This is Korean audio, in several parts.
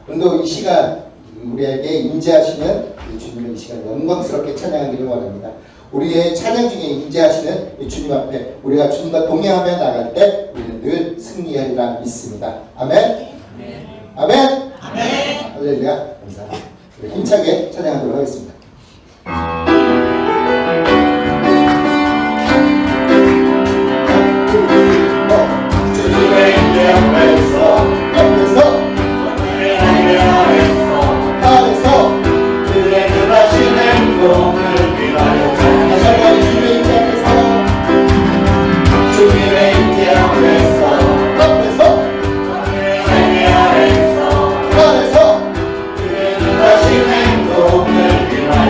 오늘도 이 시간 우리에게 임재하시는 이 주님을 이 시간 영광스럽게 찬양하기를 원합니다. 우리의 찬양 중에 임재하시는 이 주님 앞에 우리가 주님과 동행하며 나갈 때 우리는 늘 승리하리라 믿습니다. 아멘. 아멘. 아멘. 할렐루야. 감사합니다. 힘차게 찬양하도록 하겠습니다. 주님의 임재 앞에서 그의 그하신 행동을 위하여 다시 한번 주님의 임재 앞에서 주님의 임재 앞에서 그의 그하신 행동을 위하여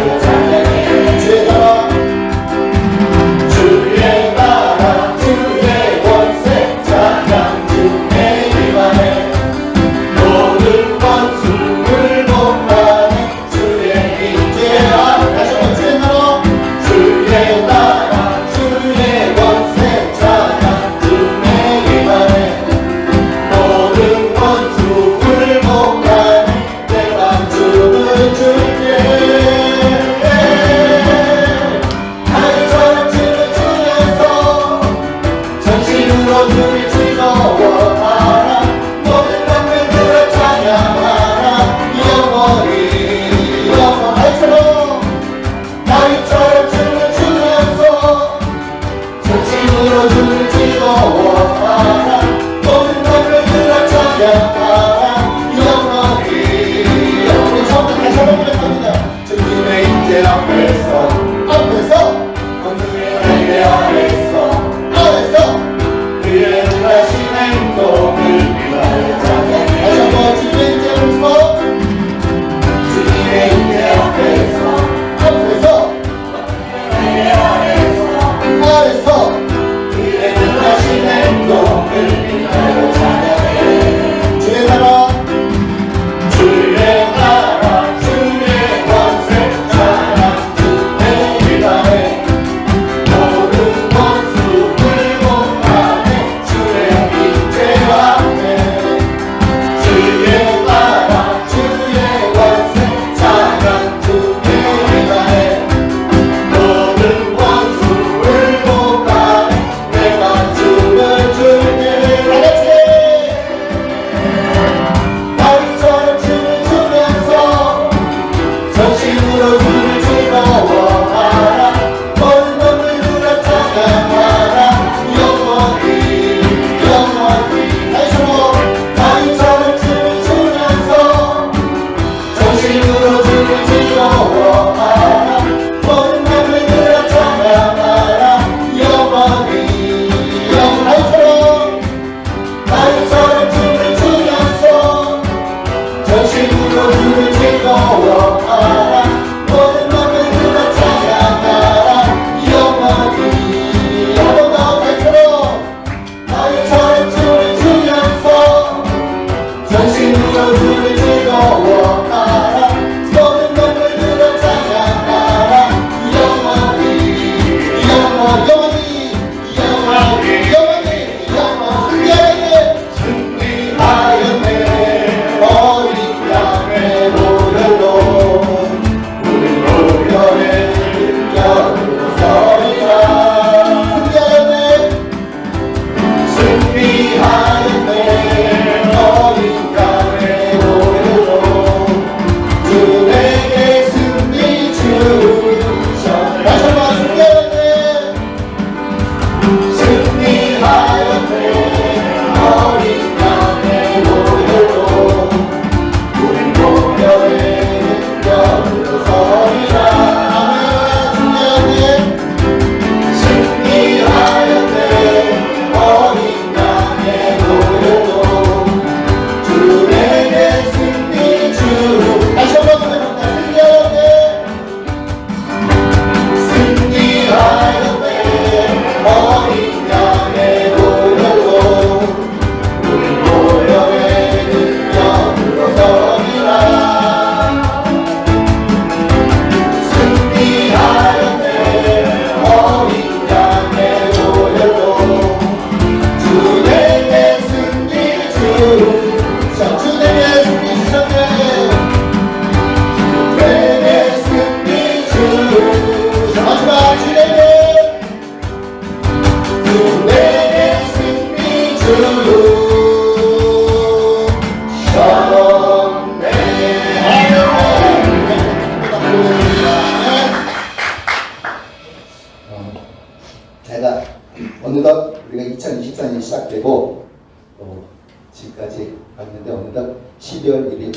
1일,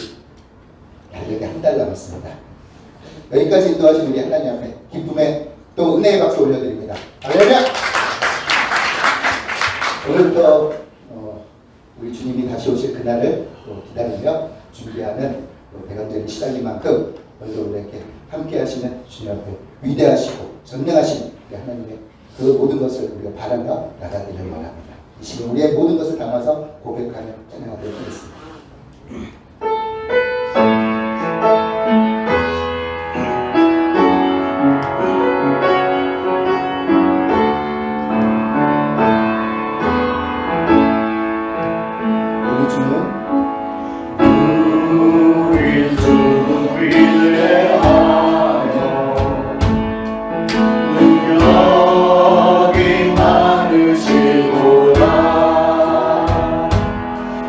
달력에 한 달 남았습니다. 여기까지 인도하신 우리 하나님 앞에 기쁨의 또 은혜의 박수 올려드립니다. 할렐루야! 오늘부터 우리 주님이 다시 오실 그날을 기다리며 준비하는 대강절이 시작인 만큼 오늘도 이렇게 함께 하시는 주님 앞에 위대하시고 전능하신 하나님의 그 모든 것을 우리가 바라며 나가기를 원합니다. 이 시간 우리의 모든 것을 담아서 고백하며 찬양하도록 하겠습니다.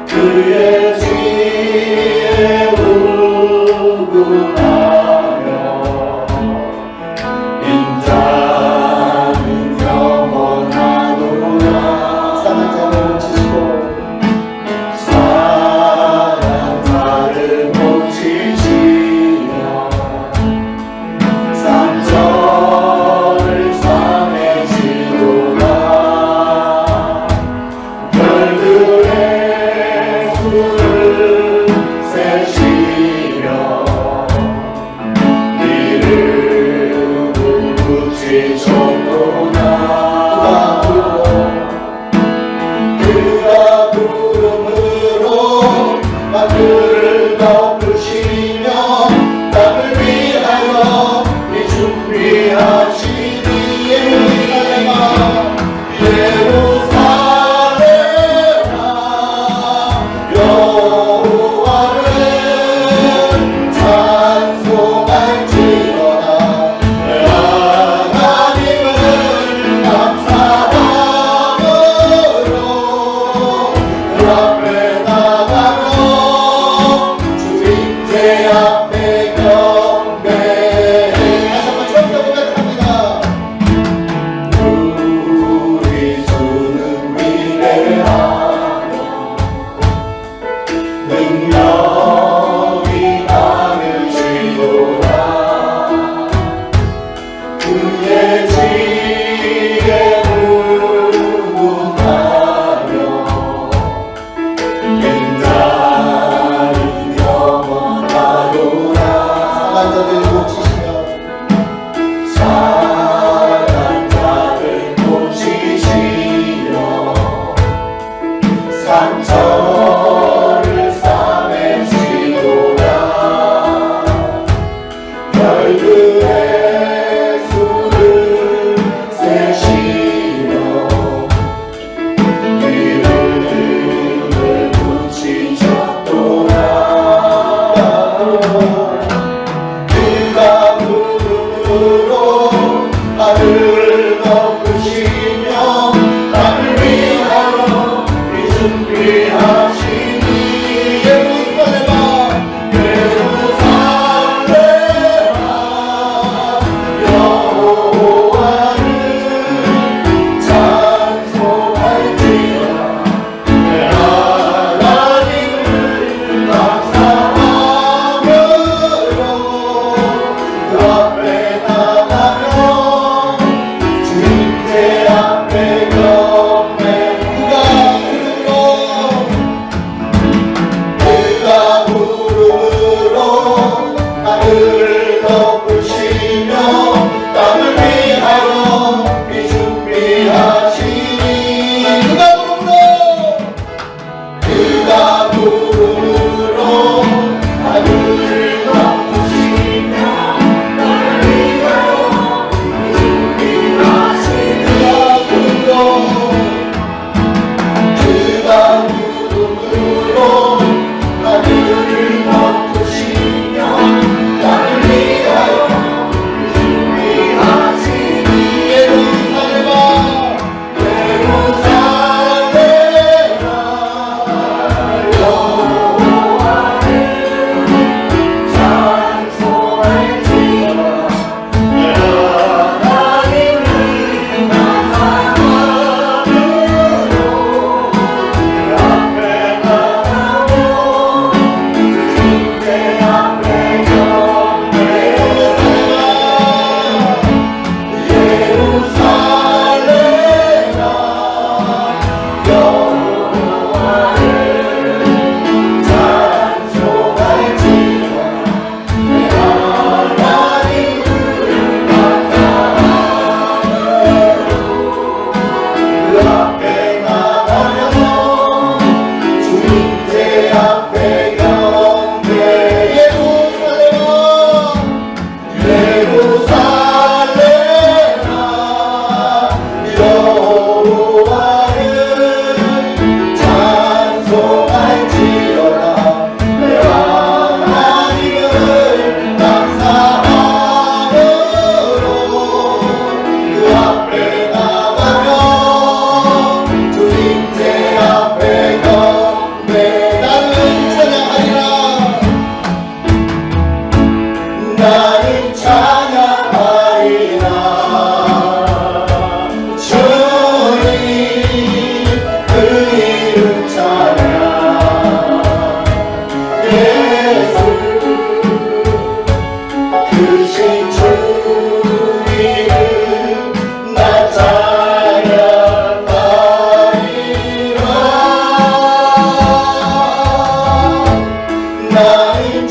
그의 뒤에 우gun하며 인자는 영원하노라. 상한 자를 고치시고 상한 자를 고치시며 상처를 싸매시도다. 별들의 세시며 이름을 붙이셨도다. 그가 구름으로 하늘을 덮으시며 땅을 위하여 이 준비하시니 예루살렘아 여호와를 찬송할지어다. 하나님을 감사함으로 그 앞에 나가며 주 임재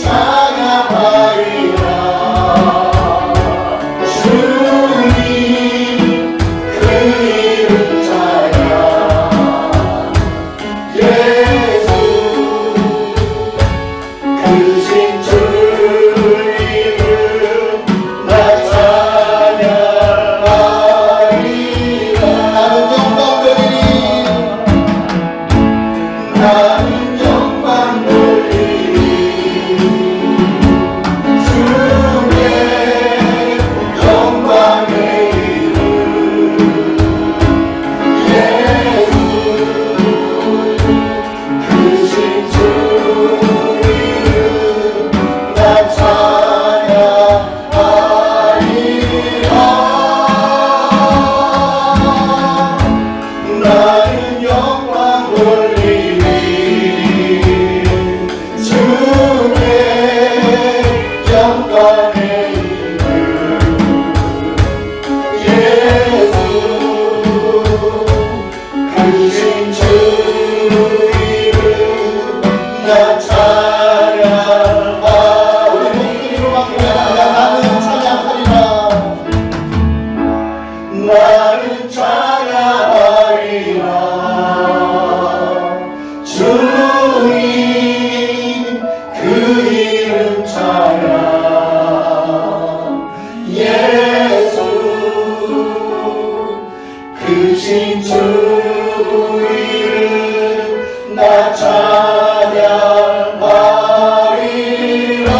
찬양하리라. 주님 그 이름 찬양. 예수 크신 주 이름 나 찬양하리라. 나는 영광 돌리리. 주의 영광의 이름. 예수 크신 주 이름 나 찬양하리라. 나는 영광 돌리리. 주의 영광의 이름. 예수 크신 주 이름 나 찬양하리라. 우리 목소리로 막합니다. 나는 찬양하리라. 나는 찬양하리라. 주님 그 이름 찬양. 예수 크신 주 이름 나 찬양하리라.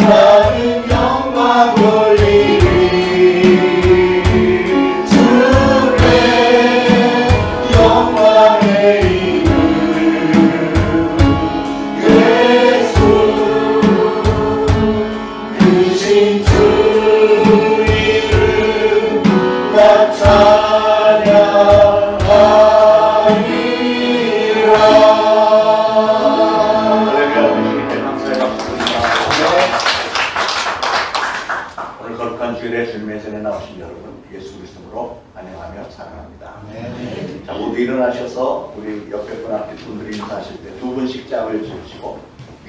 나는 영광 돌리리. 주의 영광의 이름. 예수 크신 주 이름 나 찬양하리라. 오늘 거룩한 주일에 주님의 전에 나오신 여러분 예수 그리스도로 안녕하며 사랑합니다. 자, 모두 일어나셔서 우리 옆에 분 앞에 분들이 인사하실 때 두 분씩 짝을 지으시고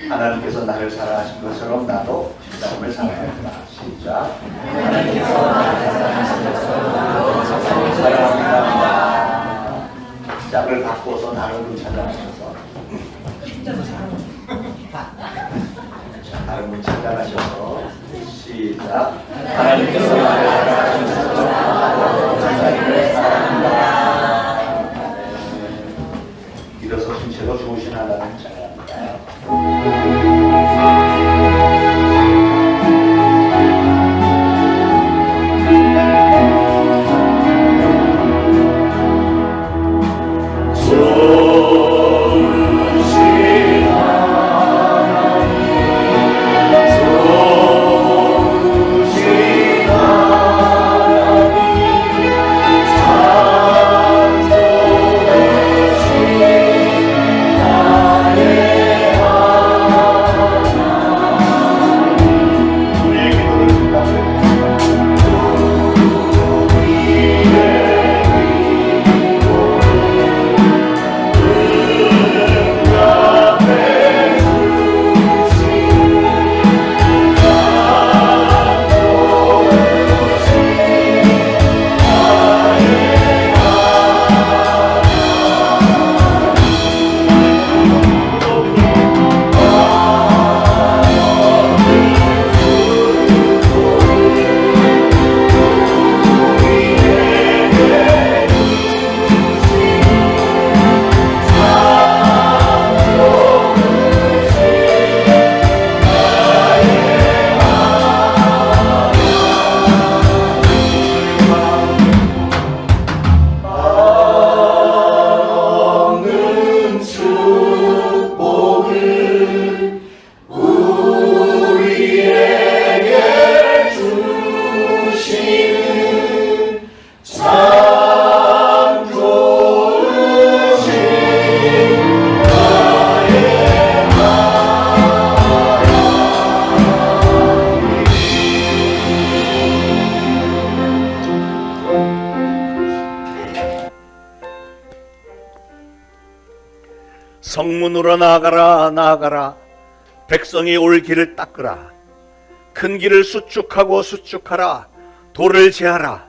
하나님께서 나를 사랑하신 것처럼 나도 사람을 사랑합니다. 시작. 하나님께서 나를 사랑하신 것처럼 나도 사랑합니다. 짝을 바꿔서 나를 좀 찾아가셔서 자, 다른 분 찾아가셔서 시작. 하나님께서 나를 사랑하신 것처럼 나도 하나님을 사랑합니다. 일어서신 채로 좋으신 하나님 찬양합니다. 성문으로 나아가라 나아가라. 백성이 올 길을 닦으라. 큰 길을 수축하고 수축하라. 돌을 제하라.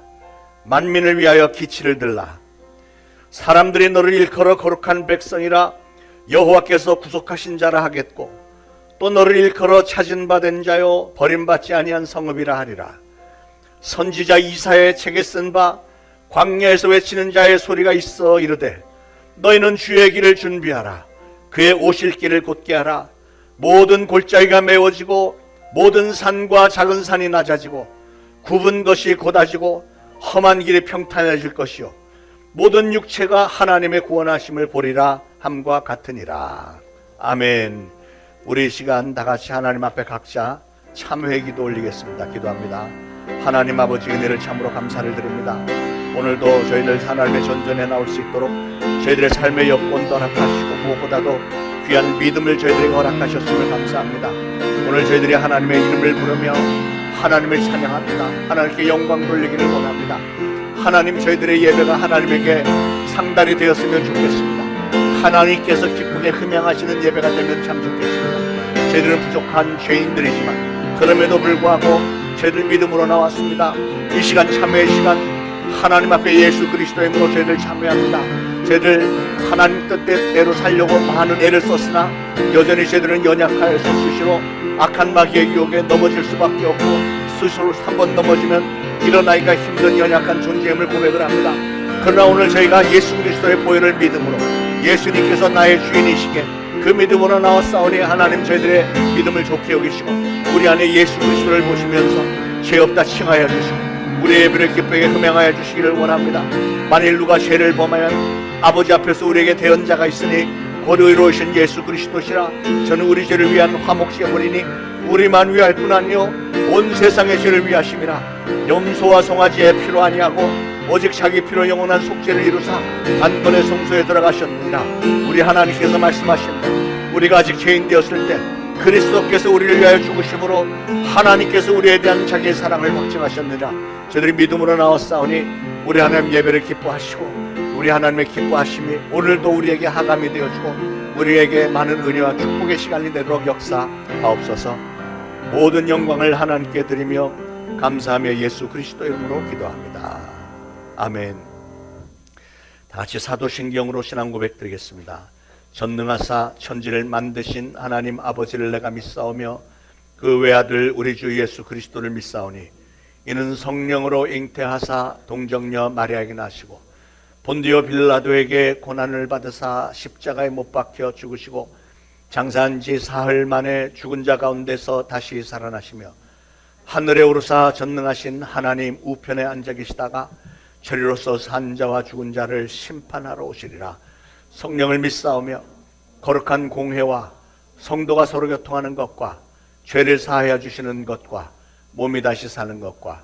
만민을 위하여 기치를 들라. 사람들이 너를 일컬어 거룩한 백성이라 여호와께서 구속하신 자라 하겠고 또 너를 일컬어 찾은 바 된 자요 버림받지 아니한 성읍이라 하리라. 선지자 이사야의 책에 쓴 바 광야에서 외치는 자의 소리가 있어 이르되 너희는 주의 길을 준비하라. 그의 오실 길을 곧게 하라. 모든 골짜기가 메워지고 모든 산과 작은 산이 낮아지고 굽은 것이 곧아지고 험한 길이 평탄해질 것이요 모든 육체가 하나님의 구원하심을 보리라 함과 같으니라. 아멘. 우리 이 시간 다 같이 하나님 앞에 각자 참회 기도 올리겠습니다. 기도합니다. 하나님 아버지 은혜를 참으로 감사를 드립니다. 오늘도 저희들 하나님의 전전에 나올 수 있도록 저희들의 삶의 여건도 허락하시고 무엇보다도 귀한 믿음을 저희들에게 허락하셨음을 감사합니다. 오늘 저희들이 하나님의 이름을 부르며 하나님을 찬양합니다. 하나님께 영광 돌리기를 원합니다. 하나님 저희들의 예배가 하나님에게 상달이 되었으면 좋겠습니다. 하나님께서 기쁘게 흠양하시는 예배가 되면 참 좋겠습니다. 저희들은 부족한 죄인들이지만 그럼에도 불구하고 저희들 믿음으로 나왔습니다. 이 시간 참회의 시간 하나님 앞에 예수 그리스도의 이름으로 저희들 참회합니다. 저희들 하나님 뜻대로 살려고 많은 애를 썼으나 여전히 저희들은 연약하여서 수시로 악한 마귀의 유혹에 넘어질 수밖에 없고 스스로 한번 넘어지면 일어나기가 힘든 연약한 존재임을 고백을 합니다. 그러나 오늘 저희가 예수 그리스도의 보혈을 믿음으로 예수님께서 나의 주인이시게 그 믿음으로 나왔사오니 하나님 저희들의 믿음을 좋게 여기시고 우리 안에 예수 그리스도를 보시면서 죄 없다 칭하여 주시고 우리의 예배를 기쁘게 흠양하여 주시기를 원합니다. 만일 누가 죄를 범하면 아버지 앞에서 우리에게 대언자가 있으니 곧 의로우신 예수 그리스도시라. 저는 우리 죄를 위한 화목제물이니 우리만 위할 뿐 아니요 온 세상의 죄를 위하심이라. 염소와 송아지의 피로 아니하고 오직 자기 피로 영원한 속죄를 이루사 단번에 성소에 들어가셨느니라. 우리 하나님께서 말씀하십니다. 우리가 아직 죄인 되었을 때 그리스도께서 우리를 위하여 죽으심으로 하나님께서 우리에 대한 자기의 사랑을 확증하셨느니라. 저들이 믿음으로 나왔사오니 우리 하나님 예배를 기뻐하시고 우리 하나님의 기뻐하심이 오늘도 우리에게 하감이 되어주고 우리에게 많은 은혜와 축복의 시간이 되도록 역사하옵소서. 모든 영광을 하나님께 드리며 감사하며 예수 그리스도 이름으로 기도합니다. 아멘. 다같이 사도신경으로 신앙 고백 드리겠습니다. 전능하사 천지를 만드신 하나님 아버지를 내가 믿사오며 그 외아들 우리 주 예수 그리스도를 믿사오니 이는 성령으로 잉태하사 동정녀 마리아에게 나시고 본디오 빌라도에게 고난을 받으사 십자가에 못 박혀 죽으시고 장사한 지 사흘 만에 죽은 자 가운데서 다시 살아나시며 하늘에 오르사 전능하신 하나님 우편에 앉아 계시다가 저리로서 산 자와 죽은 자를 심판하러 오시리라. 성령을 믿사오며 거룩한 공회와 성도가 서로 교통하는 것과 죄를 사하여 주시는 것과 몸이 다시 사는 것과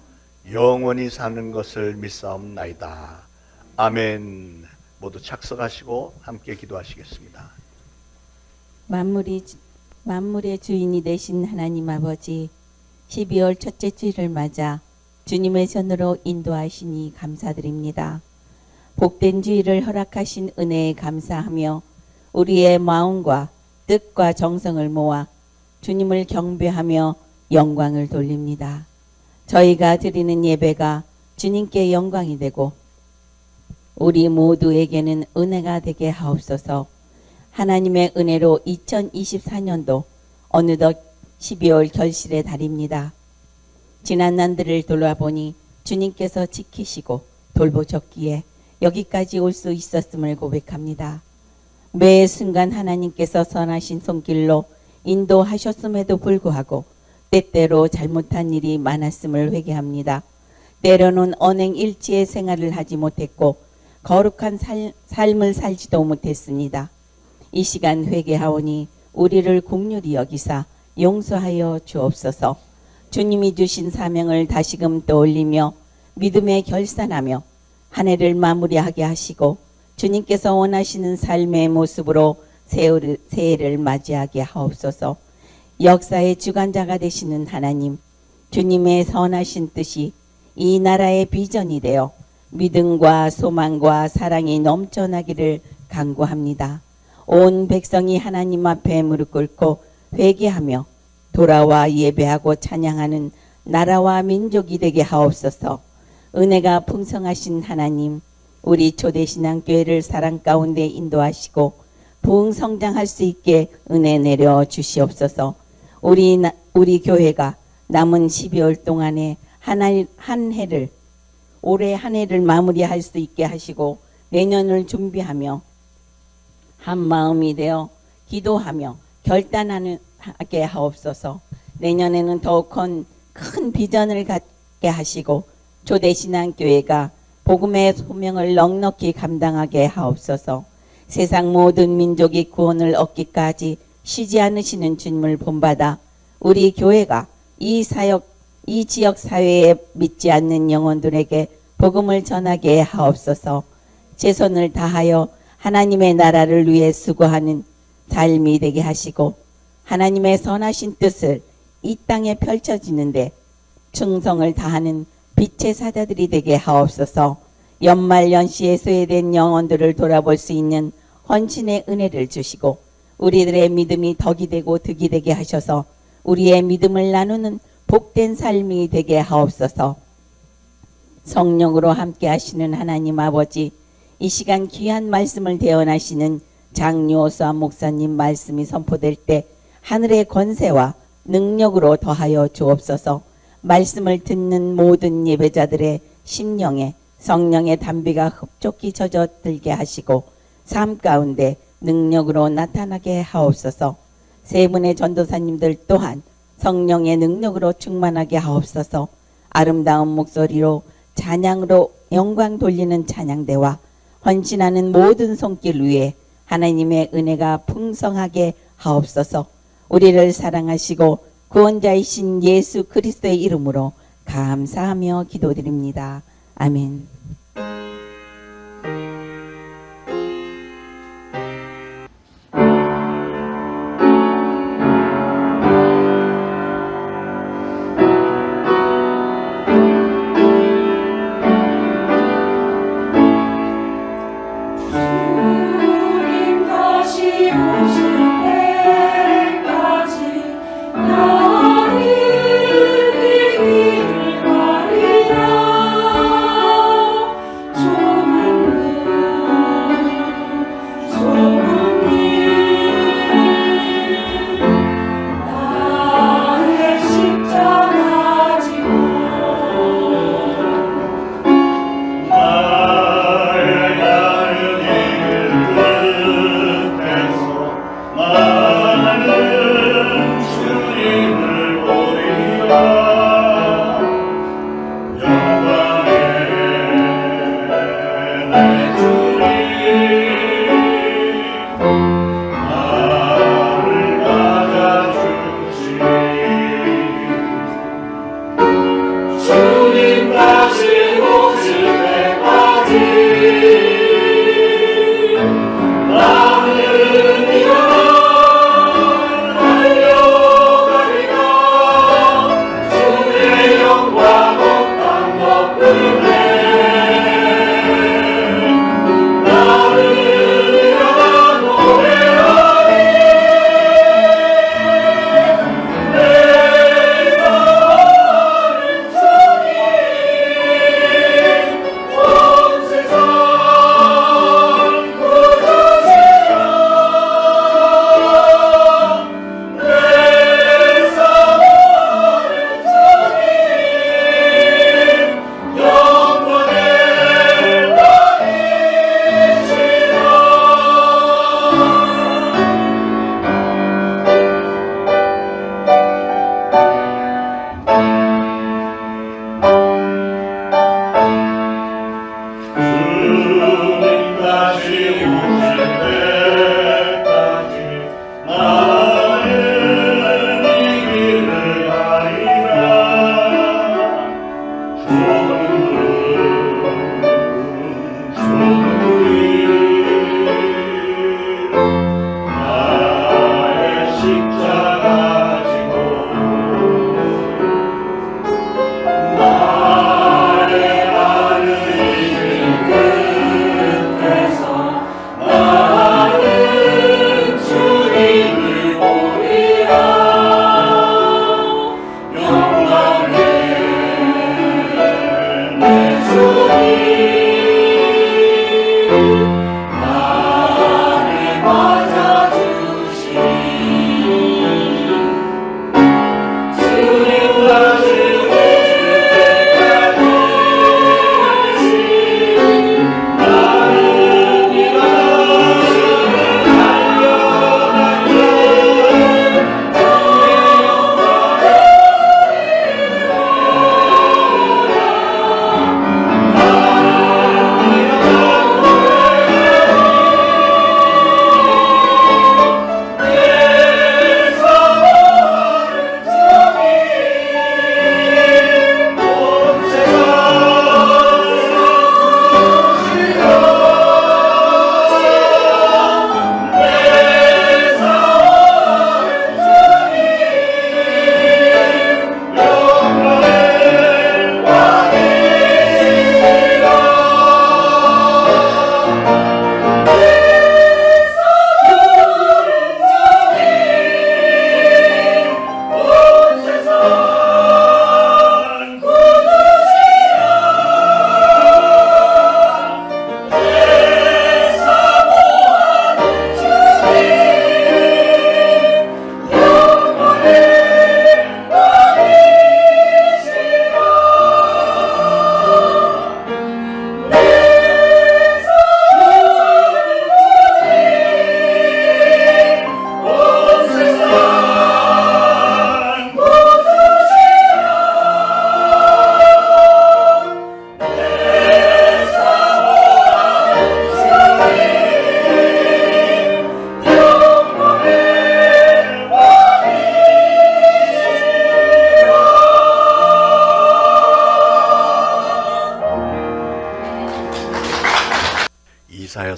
영원히 사는 것을 믿사옵나이다. 아멘. 모두 착석하시고 함께 기도하시겠습니다. 만물의 주인이 되신 하나님 아버지, 12월 첫째 주일을 맞아 주님의 손으로 인도하시니 감사드립니다. 복된 주일을 허락하신 은혜에 감사하며 우리의 마음과 뜻과 정성을 모아 주님을 경배하며 영광을 돌립니다. 저희가 드리는 예배가 주님께 영광이 되고 우리 모두에게는 은혜가 되게 하옵소서. 하나님의 은혜로 2024년도 어느덧 12월 결실의 달입니다. 지난 난들을 돌아보니 주님께서 지키시고 돌보셨기에 여기까지 올 수 있었음을 고백합니다. 매 순간 하나님께서 선하신 손길로 인도하셨음에도 불구하고 때때로 잘못한 일이 많았음을 회개합니다. 때로는 언행일치의 생활을 하지 못했고 거룩한 삶을 살지도 못했습니다. 이 시간 회개하오니 우리를 긍휼히 여기사 용서하여 주옵소서. 주님이 주신 사명을 다시금 떠올리며 믿음에 결산하며 한 해를 마무리하게 하시고 주님께서 원하시는 삶의 모습으로 새해를 맞이하게 하옵소서. 역사의 주관자가 되시는 하나님, 주님의 선하신 뜻이 이 나라의 비전이 되어 믿음과 소망과 사랑이 넘쳐나기를 간구합니다. 온 백성이 하나님 앞에 무릎 꿇고 회개하며 돌아와 예배하고 찬양하는 나라와 민족이 되게 하옵소서. 은혜가 풍성하신 하나님, 우리 초대신앙교회를 사랑 가운데 인도하시고 부흥성장할 수 있게 은혜 내려 주시옵소서. 우리 교회가 남은 12월 동안에 올해 한 해를 마무리할 수 있게 하시고 내년을 준비하며 한 마음이 되어 기도하며 결단하게 하옵소서. 내년에는 더욱 큰 비전을 갖게 하시고 초대신앙교회가 복음의 소명을 넉넉히 감당하게 하옵소서. 세상 모든 민족이 구원을 얻기까지 쉬지 않으시는 주님을 본받아 우리 교회가 이 지역 사회에 믿지 않는 영혼들에게 복음을 전하게 하옵소서. 최선을 다하여 하나님의 나라를 위해 수고하는 삶이 되게 하시고 하나님의 선하신 뜻을 이 땅에 펼쳐지는데 충성을 다하는 빛의 사자들이 되게 하옵소서. 연말연시에 소외된 영혼들을 돌아볼 수 있는 헌신의 은혜를 주시고 우리들의 믿음이 덕이 되고 득이 되게 하셔서 우리의 믿음을 나누는 복된 삶이 되게 하옵소서. 성령으로 함께 하시는 하나님 아버지, 이 시간 귀한 말씀을 대언하시는 장요수아 목사님 말씀이 선포될 때 하늘의 권세와 능력으로 더하여 주옵소서. 말씀을 듣는 모든 예배자들의 심령에 성령의 담비가 흡족히 젖어들게 하시고 삶 가운데 능력으로 나타나게 하옵소서. 세 분의 전도사님들 또한 성령의 능력으로 충만하게 하옵소서. 아름다운 목소리로 찬양으로 영광 돌리는 찬양대와 헌신하는 모든 손길 위에 하나님의 은혜가 풍성하게 하옵소서. 우리를 사랑하시고 구원자이신 예수 그리스도의 이름으로 감사하며 기도드립니다. 아멘. 주님 다시 오실 때까지 나를 이길 바리라.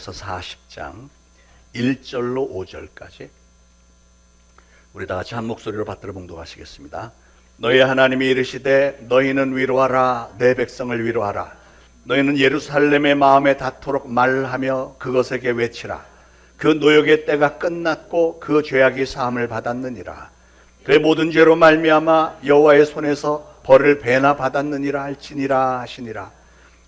이사야서 40장 1절로 5절까지 우리 다 같이 한 목소리로 받들어 봉독하시겠습니다. 너희 하나님이 이르시되 너희는 위로하라 내 백성을 위로하라. 너희는 예루살렘의 마음에 닿도록 말하며 그것에게 외치라. 그 노역의 때가 끝났고 그 죄악이 사함을 받았느니라. 그의 모든 죄로 말미암아 여호와의 손에서 벌을 배나 받았느니라 할지니라 하시니라.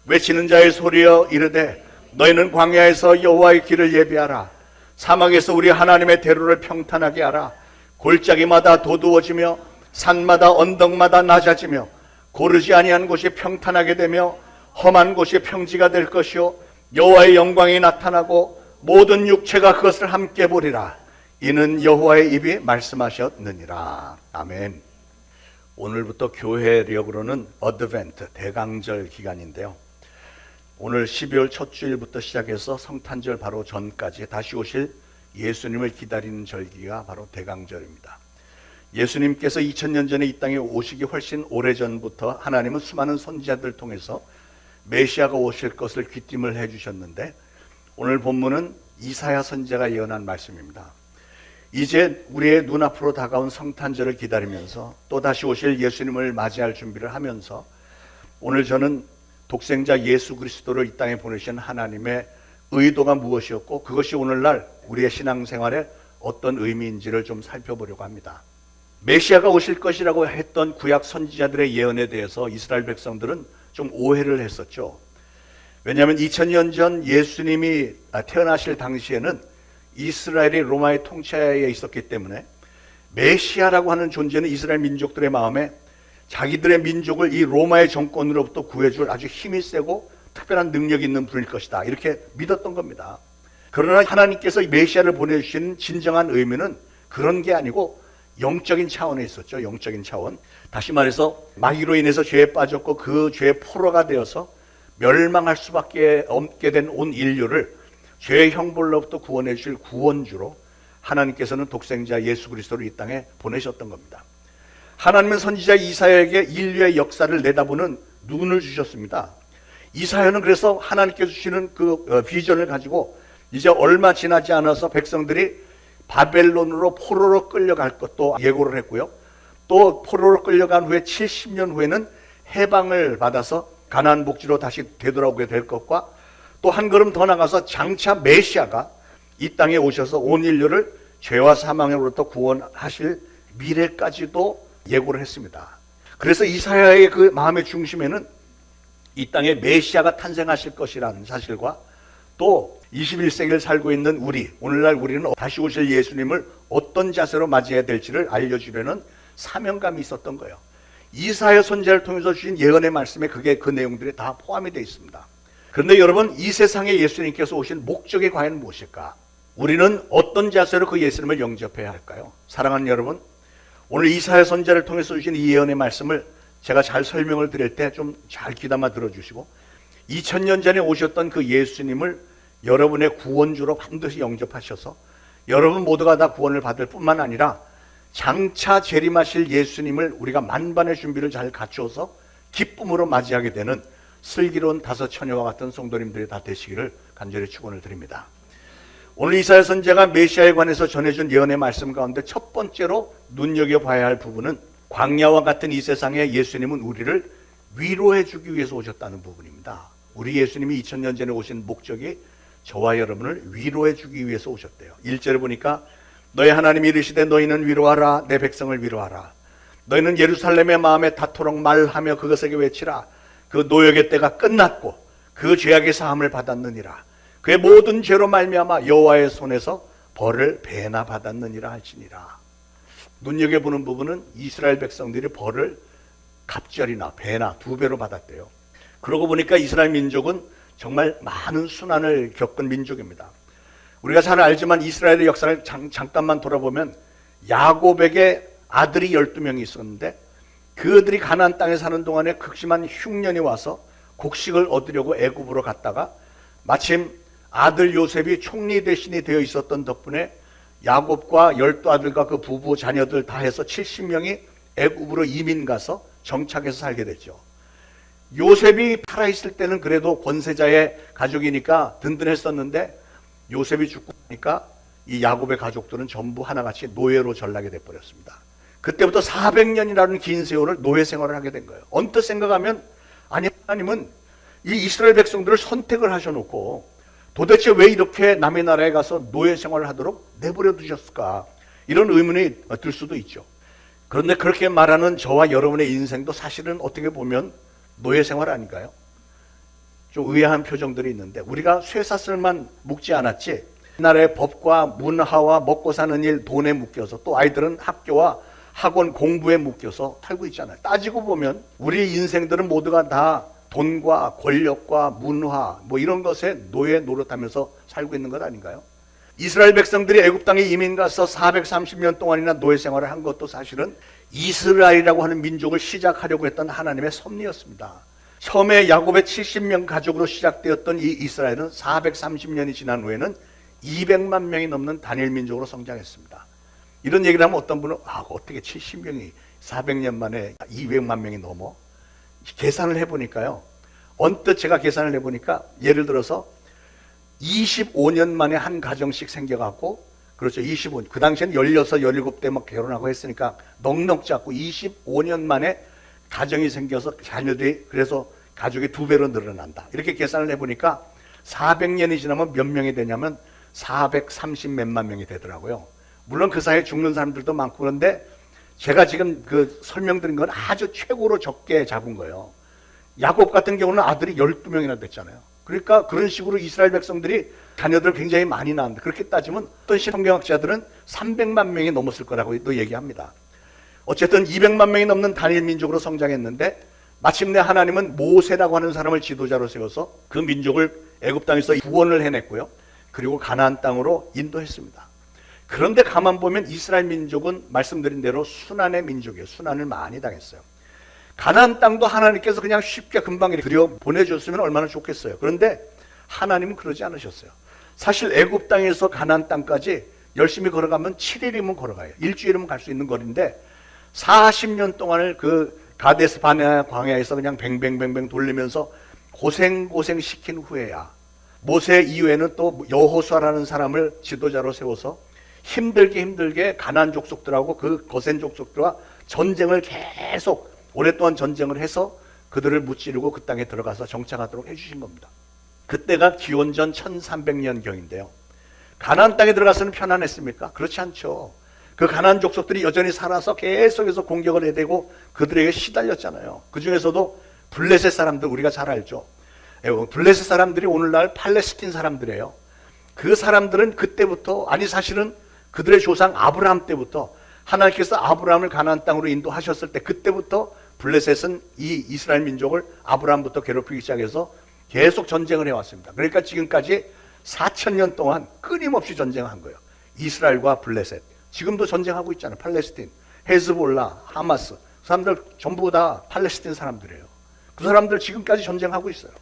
외치는 자의 소리여 이르되 너희는 광야에서 여호와의 길을 예비하라. 사막에서 우리 하나님의 대로를 평탄하게 하라. 골짜기마다 도두어지며 산마다 언덕마다 낮아지며 고르지 아니한 곳이 평탄하게 되며 험한 곳이 평지가 될 것이요 여호와의 영광이 나타나고 모든 육체가 그것을 함께 보리라. 이는 여호와의 입이 말씀하셨느니라. 아멘. 오늘부터 교회력으로는 어드벤트 대강절 기간인데요. 오늘 12월 첫 주일부터 시작해서 성탄절 바로 전까지 다시 오실 예수님을 기다리는 절기가 바로 대강절입니다. 예수님께서 2000년 전에 이 땅에 오시기 훨씬 오래전부터 하나님은 수많은 선지자들을 통해서 메시아가 오실 것을 귀띔을 해주셨는데 오늘 본문은 이사야 선지자가 예언한 말씀입니다. 이제 우리의 눈앞으로 다가온 성탄절을 기다리면서 또 다시 오실 예수님을 맞이할 준비를 하면서 오늘 저는 독생자 예수 그리스도를 이 땅에 보내신 하나님의 의도가 무엇이었고 그것이 오늘날 우리의 신앙생활에 어떤 의미인지를 좀 살펴보려고 합니다. 메시아가 오실 것이라고 했던 구약 선지자들의 예언에 대해서 이스라엘 백성들은 좀 오해를 했었죠. 왜냐하면 2000년 전 예수님이 태어나실 당시에는 이스라엘이 로마의 통치하에 있었기 때문에 메시아라고 하는 존재는 이스라엘 민족들의 마음에 자기들의 민족을 이 로마의 정권으로부터 구해줄 아주 힘이 세고 특별한 능력이 있는 분일 것이다 이렇게 믿었던 겁니다. 그러나 하나님께서 메시아를 보내주신 진정한 의미는 그런 게 아니고 영적인 차원에 있었죠. 영적인 차원. 다시 말해서 마귀로 인해서 죄에 빠졌고 그 죄의 포로가 되어서 멸망할 수밖에 없게 된 온 인류를 죄의 형벌로부터 구원해 주실 구원주로 하나님께서는 독생자 예수 그리스도를 이 땅에 보내셨던 겁니다. 하나님은 선지자 이사야에게 인류의 역사를 내다보는 눈을 주셨습니다. 이사야는 그래서 하나님께서 주시는 그 비전을 가지고 이제 얼마 지나지 않아서 백성들이 바벨론으로 포로로 끌려갈 것도 예고를 했고요. 또 포로로 끌려간 후에 70년 후에는 해방을 받아서 가나안 복지로 다시 되돌아오게 될 것과 또 한 걸음 더 나가서 장차 메시아가 이 땅에 오셔서 온 인류를 죄와 사망으로부터 구원하실 미래까지도 예고를 했습니다. 그래서 이사야의 그 마음의 중심에는 이 땅에 메시아가 탄생하실 것이라는 사실과 또 21세기를 살고 있는 우리, 오늘날 우리는 다시 오실 예수님을 어떤 자세로 맞이해야 될지를 알려주려는 사명감이 있었던 거예요. 이사야 선지자를 통해서 주신 예언의 말씀에 그게 그 내용들이 다 포함이 되어 있습니다. 그런데 여러분, 이 세상에 예수님께서 오신 목적이 과연 무엇일까? 우리는 어떤 자세로 그 예수님을 영접해야 할까요? 사랑하는 여러분, 오늘 이사야 선지자를 통해서 주신 이 예언의 말씀을 제가 잘 설명을 드릴 때 좀 잘 귀담아 들어주시고 2000년 전에 오셨던 그 예수님을 여러분의 구원주로 반드시 영접하셔서 여러분 모두가 다 구원을 받을 뿐만 아니라 장차 재림하실 예수님을 우리가 만반의 준비를 잘 갖추어서 기쁨으로 맞이하게 되는 슬기로운 다섯 처녀와 같은 성도님들이 다 되시기를 간절히 축원을 드립니다. 오늘 이사야 선지자가 메시아에 관해서 전해준 예언의 말씀 가운데 첫 번째로 눈여겨봐야 할 부분은 광야와 같은 이 세상에 예수님은 우리를 위로해 주기 위해서 오셨다는 부분입니다. 우리 예수님이 2000년 전에 오신 목적이 저와 여러분을 위로해 주기 위해서 오셨대요. 1절에 보니까 너희 하나님이 이르시되 너희는 위로하라 내 백성을 위로하라. 너희는 예루살렘의 마음에 닿도록 말하며 그것에게 외치라. 그 노역의 때가 끝났고 그 죄악의 사함을 받았느니라. 그의 모든 죄로 말미암아 여호와의 손에서 벌을 배나 받았느니라 할지니라. 눈여겨보는 부분은 이스라엘 백성들이 벌을 갑절이나 배나 2배로 받았대요. 그러고 보니까 이스라엘 민족은 정말 많은 순환을 겪은 민족입니다. 우리가 잘 알지만 이스라엘의 역사를 잠깐만 돌아보면 야곱에게 아들이 12명이 있었는데 그들이 가나안 땅에 사는 동안에 극심한 흉년이 와서 곡식을 얻으려고 애굽으로 갔다가 마침 아들 요셉이 총리 대신이 되어 있었던 덕분에 야곱과 12아들과 그 부부 자녀들 다 해서 70명이 애굽으로 이민 가서 정착해서 살게 됐죠. 요셉이 살아있을 때는 그래도 권세자의 가족이니까 든든했었는데 요셉이 죽고 나니까 이 야곱의 가족들은 전부 하나같이 노예로 전락이 돼버렸습니다. 그때부터 400년이라는 긴 세월을 노예 생활을 하게 된 거예요. 언뜻 생각하면 아니 하나님은 이 이스라엘 백성들을 선택을 하셔놓고 도대체 왜 이렇게 남의 나라에 가서 노예 생활을 하도록 내버려 두셨을까? 이런 의문이 들 수도 있죠. 그런데 그렇게 말하는 저와 여러분의 인생도 사실은 어떻게 보면 노예 생활 아닌가요? 좀 의아한 표정들이 있는데 우리가 쇠사슬만 묶지 않았지 나라의 법과 문화와 먹고 사는 일, 돈에 묶여서 또 아이들은 학교와 학원 공부에 묶여서 살고 있잖아요. 따지고 보면 우리 인생들은 모두가 다 돈과 권력과 문화 뭐 이런 것에 노예 노릇하면서 살고 있는 것 아닌가요? 이스라엘 백성들이 애굽 땅에 이민 가서 430년 동안이나 노예 생활을 한 것도 사실은 이스라엘이라고 하는 민족을 시작하려고 했던 하나님의 섭리였습니다. 처음에 야곱의 70명 가족으로 시작되었던 이 이스라엘은 430년이 지난 후에는 200만 명이 넘는 단일 민족으로 성장했습니다. 이런 얘기를 하면 어떤 분은 어떻게 70명이 400년 만에 200만 명이 넘어? 계산을 해보니까요. 언뜻 제가 계산을 해보니까 예를 들어서 25년 만에 한 가정씩 생겨갖고 그렇죠. 25년. 그 당시에는 16, 17대 막 결혼하고 했으니까 넉넉 잡고 25년 만에 가정이 생겨서 자녀들이 그래서 가족이 2배로 늘어난다. 이렇게 계산을 해보니까 400년이 지나면 몇 명이 되냐면 430 몇만 명이 되더라고요. 물론 그 사이에 죽는 사람들도 많고 그런데 제가 지금 그 설명드린 건 아주 최고로 적게 잡은 거예요. 야곱 같은 경우는 아들이 12명이나 됐잖아요. 그러니까 그런 식으로 이스라엘 백성들이 자녀들 굉장히 많이 낳았는데 그렇게 따지면 어떤 성경학자들은 300만 명이 넘었을 거라고 또 얘기합니다. 어쨌든 200만 명이 넘는 단일 민족으로 성장했는데 마침내 하나님은 모세라고 하는 사람을 지도자로 세워서 그 민족을 애굽 땅에서 구원을 해냈고요. 그리고 가나안 땅으로 인도했습니다. 그런데 가만 보면 이스라엘 민족은 말씀드린 대로 순환의 민족이에요. 순환을 많이 당했어요. 가나안 땅도 하나님께서 그냥 쉽게 금방 들여 보내줬으면 얼마나 좋겠어요. 그런데 하나님은 그러지 않으셨어요. 사실 애굽 땅에서 가나안 땅까지 열심히 걸어가면 7일이면 걸어가요. 일주일이면 갈 수 있는 거리인데 40년 동안을 그 가데스 바네아 광야에서 그냥 뱅뱅뱅뱅 돌리면서 고생 시킨 후에야 모세 이후에는 또 여호수아라는 사람을 지도자로 세워서 힘들게 가나안 족속들하고 그 거센 족속들과 전쟁을 계속 오랫동안 전쟁을 해서 그들을 무찌르고 그 땅에 들어가서 정착하도록 해주신 겁니다. 그때가 기원전 1300년경인데요. 가나안 땅에 들어가서는 편안했습니까? 그렇지 않죠. 그 가나안 족속들이 여전히 살아서 계속해서 공격을 해대고 그들에게 시달렸잖아요. 그 중에서도 블레셋 사람들 우리가 잘 알죠. 블레셋 사람들이 오늘날 팔레스틴 사람들이에요. 그 사람들은 그때부터 사실은 그들의 조상 아브라함 때부터 하나님께서 아브라함을 가나안 땅으로 인도하셨을 때 그때부터 블레셋은 이 이스라엘 민족을 아브라함부터 괴롭히기 시작해서 계속 전쟁을 해왔습니다. 그러니까 지금까지 4000년 동안 끊임없이 전쟁한 거예요. 이스라엘과 블레셋. 지금도 전쟁하고 있잖아요. 팔레스틴, 헤즈볼라, 하마스. 그 사람들 전부 다 팔레스틴 사람들이에요. 그 사람들 지금까지 전쟁하고 있어요.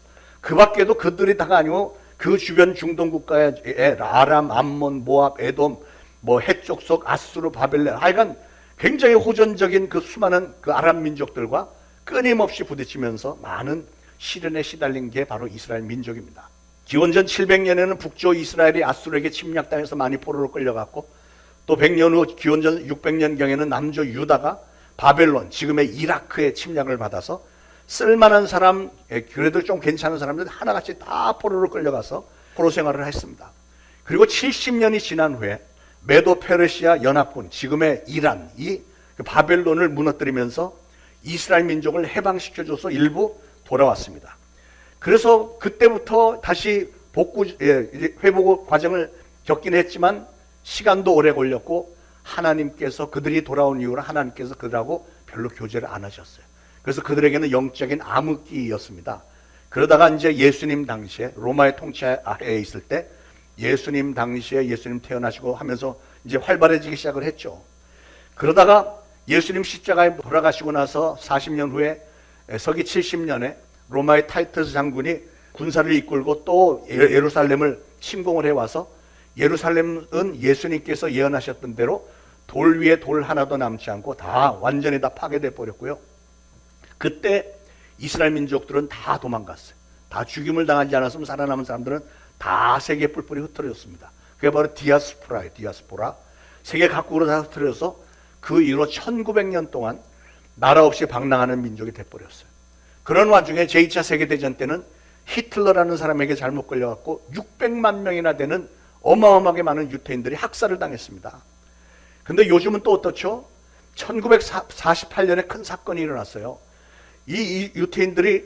그 밖에도 그들이 다가 아니고 그 주변 중동 국가의 아람, 암몬, 모압, 에돔, 헷족속, 아수르, 바벨론, 하여간 굉장히 호전적인 그 수많은 그 아람 민족들과 끊임없이 부딪히면서 많은 시련에 시달린 게 바로 이스라엘 민족입니다. 기원전 700년에는 북쪽 이스라엘이 아수르에게 침략당해서 많이 포로로 끌려갔고 또 100년 후 기원전 600년경에는 남쪽 유다가 바벨론, 지금의 이라크의 침략을 받아서 쓸만한 사람, 그래도 좀 괜찮은 사람들 하나같이 다 포로로 끌려가서 포로 생활을 했습니다. 그리고 70년이 지난 후에 메도 페르시아 연합군, 지금의 이란이 바벨론을 무너뜨리면서 이스라엘 민족을 해방시켜줘서 일부 돌아왔습니다. 그래서 그때부터 다시 회복 과정을 겪긴 했지만 시간도 오래 걸렸고 하나님께서 그들이 돌아온 이후로 하나님께서 그들하고 별로 교제를 안 하셨어요. 그래서 그들에게는 영적인 암흑기였습니다. 그러다가 이제 예수님 당시에 로마의 통치하에 있을 때 예수님 당시에 예수님 태어나시고 하면서 이제 활발해지기 시작을 했죠. 그러다가 예수님 십자가에 돌아가시고 나서 40년 후에 서기 70년에 로마의 타이터스 장군이 군사를 이끌고 또 예루살렘을 침공을 해와서 예루살렘은 예수님께서 예언하셨던 대로 돌 위에 돌 하나도 남지 않고 다 완전히 다 파괴돼 버렸고요. 그때 이스라엘 민족들은 다 도망갔어요. 다 죽임을 당하지 않았으면 살아남은 사람들은 다 세계에 뿔뿔이 흩어졌습니다. 그게 바로 디아스포라예요. 디아스포라. 세계 각국으로 다 흩어져서 그 이후로 1900년 동안 나라 없이 방랑하는 민족이 돼버렸어요. 그런 와중에 제2차 세계대전 때는 히틀러라는 사람에게 잘못 걸려갖고 600만 명이나 되는 어마어마하게 많은 유태인들이 학살을 당했습니다. 근데 요즘은 또 어떻죠? 1948년에 큰 사건이 일어났어요. 이 유태인들이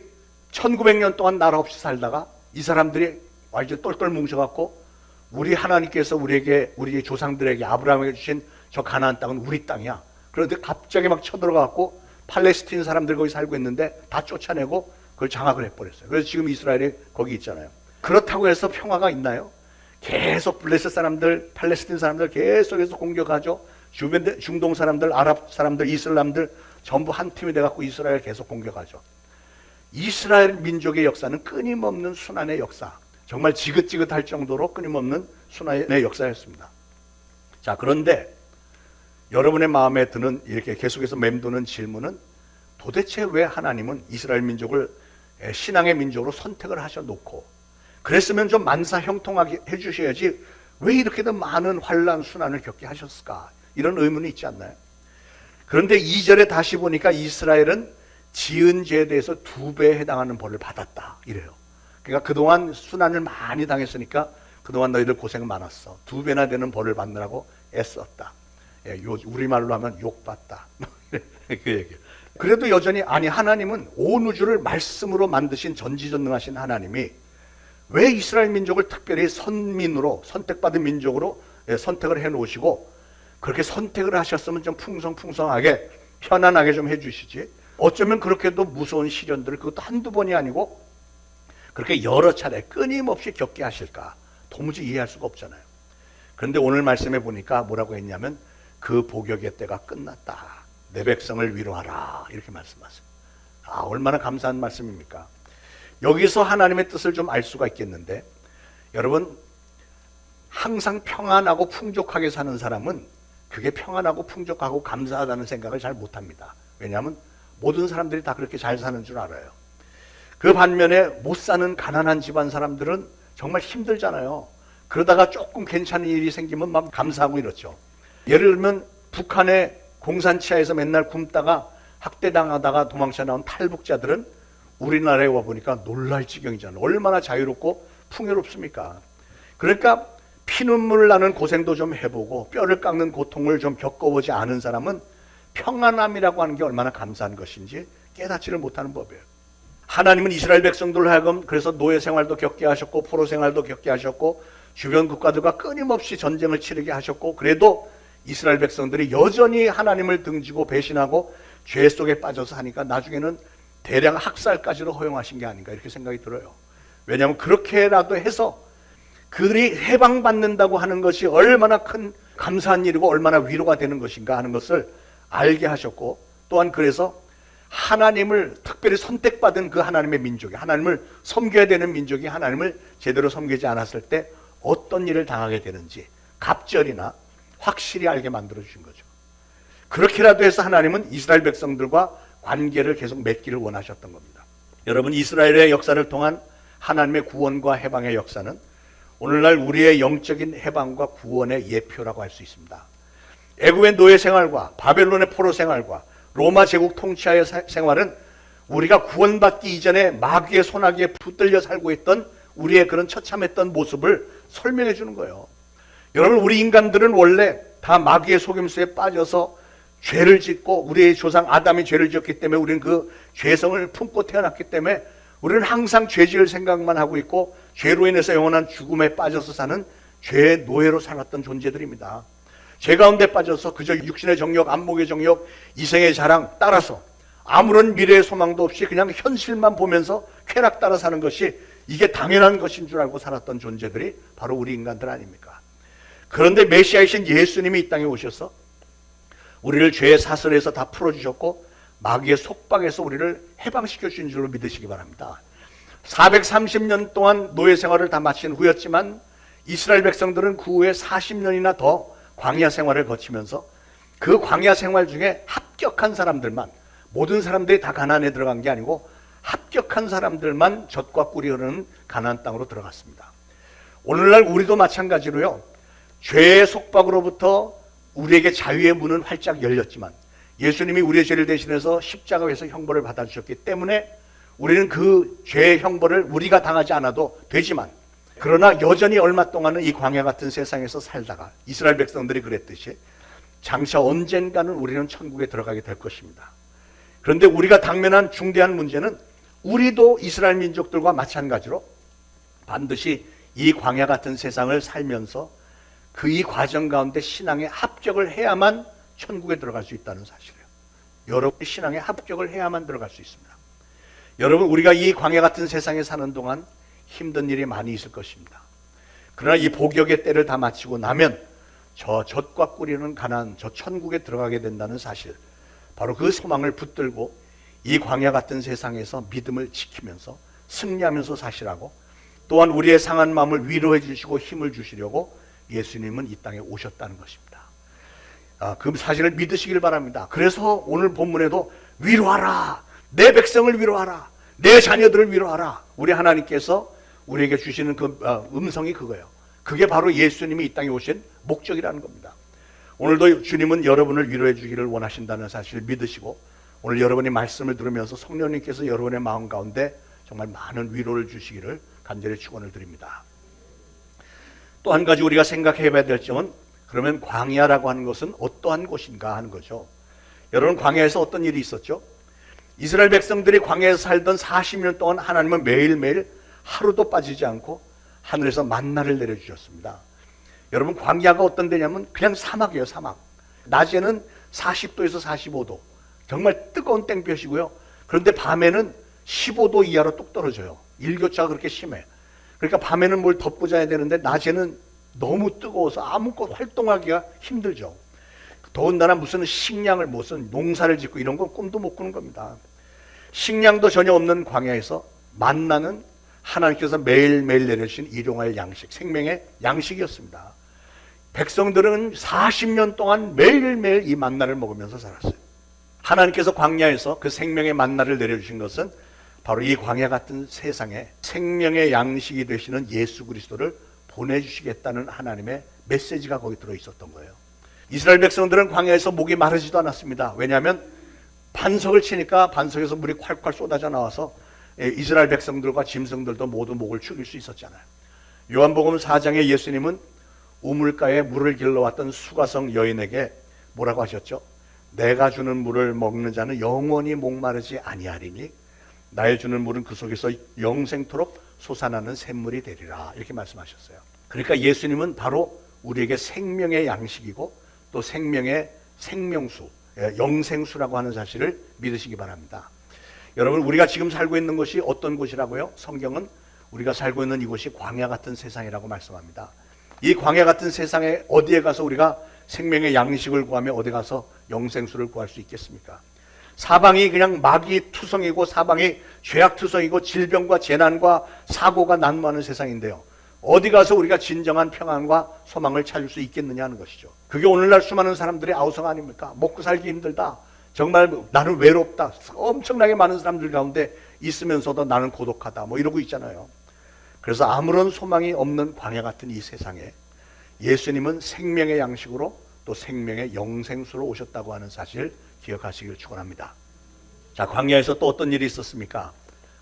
1900년 동안 나라 없이 살다가 이 사람들이 완전 똘똘 뭉쳐갖고 우리 하나님께서 우리 조상들에게 아브라함에게 주신 저 가나안 땅은 우리 땅이야. 그런데 갑자기 막 쳐들어가갖고 팔레스틴 사람들 거기 살고 있는데 다 쫓아내고 그걸 장악을 해버렸어요. 그래서 지금 이스라엘이 거기 있잖아요. 그렇다고 해서 평화가 있나요? 계속 블레셋 사람들, 팔레스틴 사람들 계속해서 공격하죠. 주변 중동 사람들, 아랍 사람들, 이슬람들 전부 한 팀이 돼갖고 이스라엘 계속 공격하죠. 이스라엘 민족의 역사는 끊임없는 순환의 역사, 정말 지긋지긋할 정도로 끊임없는 순환의 역사였습니다. 자, 그런데 여러분의 마음에 드는 이렇게 계속해서 맴도는 질문은 도대체 왜 하나님은 이스라엘 민족을 신앙의 민족으로 선택을 하셔놓고 그랬으면 좀 만사 형통하게 해주셔야지 왜 이렇게도 많은 환란 순환을 겪게 하셨을까? 이런 의문이 있지 않나요? 그런데 2절에 다시 보니까 이스라엘은 지은 죄에 대해서 2배에 해당하는 벌을 받았다 이래요. 그러니까 그동안 순환을 많이 당했으니까 그동안 너희들 고생 많았어. 2배나 되는 벌을 받느라고 애썼다. 우리말로 하면 욕받다. 그 얘기예요. 그래도 여전히 아니 하나님은 온 우주를 말씀으로 만드신 전지전능하신 하나님이 왜 이스라엘 민족을 특별히 선민으로 선택받은 민족으로 선택을 해놓으시고 그렇게 선택을 하셨으면 좀 풍성풍성하게 편안하게 좀 해주시지 어쩌면 그렇게도 무서운 시련들을 그것도 한두 번이 아니고 그렇게 여러 차례 끊임없이 겪게 하실까 도무지 이해할 수가 없잖아요. 그런데 오늘 말씀해 보니까 뭐라고 했냐면 그 복역의 때가 끝났다. 내 백성을 위로하라 이렇게 말씀하세요. 얼마나 감사한 말씀입니까? 여기서 하나님의 뜻을 좀 알 수가 있겠는데 여러분 항상 평안하고 풍족하게 사는 사람은 그게 평안하고 풍족하고 감사하다는 생각을 잘 못합니다. 왜냐하면 모든 사람들이 다 그렇게 잘 사는 줄 알아요. 그 반면에 못 사는 가난한 집안 사람들은 정말 힘들잖아요. 그러다가 조금 괜찮은 일이 생기면 막 감사하고 이렇죠. 예를 들면 북한의 공산치하에서 맨날 굶다가 학대당하다가 도망쳐 나온 탈북자들은 우리나라에 와보니까 놀랄 지경이잖아요. 얼마나 자유롭고 풍요롭습니까? 그러니까 피눈물 나는 고생도 좀 해보고 뼈를 깎는 고통을 좀 겪어보지 않은 사람은 평안함이라고 하는 게 얼마나 감사한 것인지 깨닫지를 못하는 법이에요. 하나님은 이스라엘 백성들을 하여금 그래서 노예 생활도 겪게 하셨고 포로 생활도 겪게 하셨고 주변 국가들과 끊임없이 전쟁을 치르게 하셨고 그래도 이스라엘 백성들이 여전히 하나님을 등지고 배신하고 죄 속에 빠져서 하니까 나중에는 대량 학살까지도 허용하신 게 아닌가 이렇게 생각이 들어요. 왜냐하면 그렇게라도 해서 그들이 해방받는다고 하는 것이 얼마나 큰 감사한 일이고 얼마나 위로가 되는 것인가 하는 것을 알게 하셨고 또한 그래서 하나님을 특별히 선택받은 그 하나님의 민족이 하나님을 섬겨야 되는 민족이 하나님을 제대로 섬기지 않았을 때 어떤 일을 당하게 되는지 갑절이나 확실히 알게 만들어 주신 거죠. 그렇게라도 해서 하나님은 이스라엘 백성들과 관계를 계속 맺기를 원하셨던 겁니다. 여러분 이스라엘의 역사를 통한 하나님의 구원과 해방의 역사는 오늘날 우리의 영적인 해방과 구원의 예표라고 할 수 있습니다. 애굽의 노예 생활과 바벨론의 포로 생활과 로마 제국 통치하의 생활은 우리가 구원받기 이전에 마귀의 손아귀에 붙들려 살고 있던 우리의 그런 처참했던 모습을 설명해 주는 거예요. 여러분 우리 인간들은 원래 다 마귀의 속임수에 빠져서 죄를 짓고 우리의 조상 아담이 죄를 지었기 때문에 우리는 그 죄성을 품고 태어났기 때문에 우리는 항상 죄 지을 생각만 하고 있고 죄로 인해서 영원한 죽음에 빠져서 사는 죄의 노예로 살았던 존재들입니다. 죄 가운데 빠져서 그저 육신의 정욕, 안목의 정욕, 이생의 자랑 따라서 아무런 미래의 소망도 없이 그냥 현실만 보면서 쾌락 따라 사는 것이 이게 당연한 것인 줄 알고 살았던 존재들이 바로 우리 인간들 아닙니까? 그런데 메시아이신 예수님이 이 땅에 오셔서 우리를 죄의 사슬에서 다 풀어주셨고 마귀의 속박에서 우리를 해방시켜 주신 줄로 믿으시기 바랍니다. 430년 동안 노예 생활을 다 마친 후였지만 이스라엘 백성들은 그 후에 40년이나 더 광야 생활을 거치면서 그 광야 생활 중에 합격한 사람들만 모든 사람들이 다 가나안에 들어간 게 아니고 합격한 사람들만 젖과 꿀이 흐르는 가나안 땅으로 들어갔습니다. 오늘날 우리도 마찬가지로요. 죄의 속박으로부터 우리에게 자유의 문은 활짝 열렸지만 예수님이 우리의 죄를 대신해서 십자가에서 형벌을 받아주셨기 때문에 우리는 그 죄의 형벌을 우리가 당하지 않아도 되지만, 그러나 여전히 얼마 동안은 이 광야 같은 세상에서 살다가 이스라엘 백성들이 그랬듯이 장차 언젠가는 우리는 천국에 들어가게 될 것입니다. 그런데 우리가 당면한 중대한 문제는 우리도 이스라엘 민족들과 마찬가지로 반드시 이 광야 같은 세상을 살면서 그 이 과정 가운데 신앙에 합격을 해야만 천국에 들어갈 수 있다는 사실이에요. 여러분이 신앙에 합격을 해야만 들어갈 수 있습니다. 여러분, 우리가 이 광야 같은 세상에 사는 동안 힘든 일이 많이 있을 것입니다. 그러나 이 복역의 때를 다 마치고 나면 저 젖과 꿀이는 가나안, 저 천국에 들어가게 된다는 사실, 바로 그 소망을 붙들고 이 광야 같은 세상에서 믿음을 지키면서 승리하면서 사시라고, 또한 우리의 상한 마음을 위로해 주시고 힘을 주시려고 예수님은 이 땅에 오셨다는 것입니다. 그 사실을 믿으시길 바랍니다. 그래서 오늘 본문에도 위로하라, 내 백성을 위로하라, 내 자녀들을 위로하라, 우리 하나님께서 우리에게 주시는 그 음성이 그거예요. 그게 바로 예수님이 이 땅에 오신 목적이라는 겁니다. 오늘도 주님은 여러분을 위로해 주기를 원하신다는 사실을 믿으시고, 오늘 여러분이 말씀을 들으면서 성령님께서 여러분의 마음 가운데 정말 많은 위로를 주시기를 간절히 축원을 드립니다. 또 한 가지 우리가 생각해 봐야 될 점은, 그러면 광야라고 하는 것은 어떠한 곳인가 하는 거죠. 여러분, 광야에서 어떤 일이 있었죠? 이스라엘 백성들이 광야에서 살던 40년 동안 하나님은 매일매일 하루도 빠지지 않고 하늘에서 만나를 내려주셨습니다. 여러분, 광야가 어떤 데냐면 그냥 사막이에요. 사막. 낮에는 40도에서 45도, 정말 뜨거운 땡볕이고요. 그런데 밤에는 15도 이하로 뚝 떨어져요. 일교차가 그렇게 심해. 그러니까 밤에는 뭘 덮고 자야 되는데 낮에는 너무 뜨거워서 아무것도 활동하기가 힘들죠. 더군다나 무슨 식량을, 무슨 농사를 짓고 이런 건 꿈도 못 꾸는 겁니다. 식량도 전혀 없는 광야에서 만나는 하나님께서 매일매일 내려주신 일용할 양식, 생명의 양식이었습니다. 백성들은 40년 동안 매일매일 이 만나를 먹으면서 살았어요. 하나님께서 광야에서 그 생명의 만나를 내려주신 것은 바로 이 광야 같은 세상에 생명의 양식이 되시는 예수 그리스도를 보내주시겠다는 하나님의 메시지가 거기 들어있었던 거예요. 이스라엘 백성들은 광야에서 목이 마르지도 않았습니다. 왜냐하면 반석을 치니까 반석에서 물이 콸콸 쏟아져 나와서 이스라엘 백성들과 짐승들도 모두 목을 축일 수 있었잖아요. 요한복음 4장에 예수님은 우물가에 물을 길러왔던 수가성 여인에게 뭐라고 하셨죠? 내가 주는 물을 먹는 자는 영원히 목마르지 아니하리니 나의 주는 물은 그 속에서 영생토록 솟아나는 샘물이 되리라, 이렇게 말씀하셨어요. 그러니까 예수님은 바로 우리에게 생명의 양식이고 또 생명의 생명수, 영생수라고 하는 사실을 믿으시기 바랍니다. 여러분, 우리가 지금 살고 있는 곳이 어떤 곳이라고요? 성경은 우리가 살고 있는 이곳이 광야 같은 세상이라고 말씀합니다. 이 광야 같은 세상에 어디에 가서 우리가 생명의 양식을 구하며 어디 가서 영생수를 구할 수 있겠습니까? 사방이 그냥 마귀투성이고 사방이 죄악투성이고 질병과 재난과 사고가 난무하는 세상인데요, 어디 가서 우리가 진정한 평안과 소망을 찾을 수 있겠느냐 하는 것이죠. 그게 오늘날 수많은 사람들의 아우성 아닙니까? 먹고 살기 힘들다, 정말 나는 외롭다, 엄청나게 많은 사람들 가운데 있으면서도 나는 고독하다, 뭐 이러고 있잖아요. 그래서 아무런 소망이 없는 광야 같은 이 세상에 예수님은 생명의 양식으로 또 생명의 영생수로 오셨다고 하는 사실 기억하시길 축원합니다. 자, 광야에서 또 어떤 일이 있었습니까?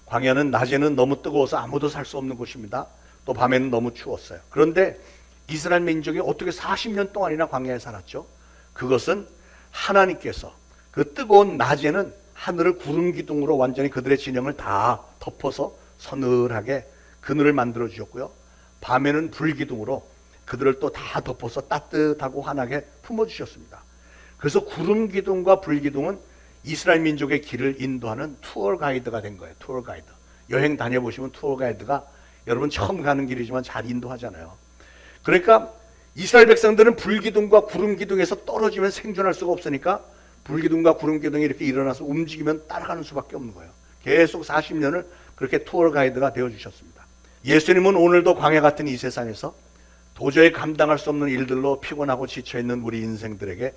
광야는 낮에는 너무 뜨거워서 아무도 살 수 없는 곳입니다. 또 밤에는 너무 추웠어요. 그런데 이스라엘 민족이 어떻게 40년 동안이나 광야에 살았죠? 그것은 하나님께서 그 뜨거운 낮에는 하늘을 구름 기둥으로 완전히 그들의 진영을 다 덮어서 서늘하게 그늘을 만들어 주셨고요, 밤에는 불 기둥으로 그들을 또 다 덮어서 따뜻하고 환하게 품어주셨습니다. 그래서 구름 기둥과 불 기둥은 이스라엘 민족의 길을 인도하는 투어 가이드가 된 거예요. 투어 가이드. 여행 다녀보시면 투어 가이드가 여러분 처음 가는 길이지만 잘 인도하잖아요. 그러니까 이스라엘 백성들은 불 기둥과 구름 기둥에서 떨어지면 생존할 수가 없으니까 불 기둥과 구름 기둥이 이렇게 일어나서 움직이면 따라가는 수밖에 없는 거예요. 계속 40년을 그렇게 투어 가이드가 되어주셨습니다. 예수님은 오늘도 광야 같은 이 세상에서 도저히 감당할 수 없는 일들로 피곤하고 지쳐있는 우리 인생들에게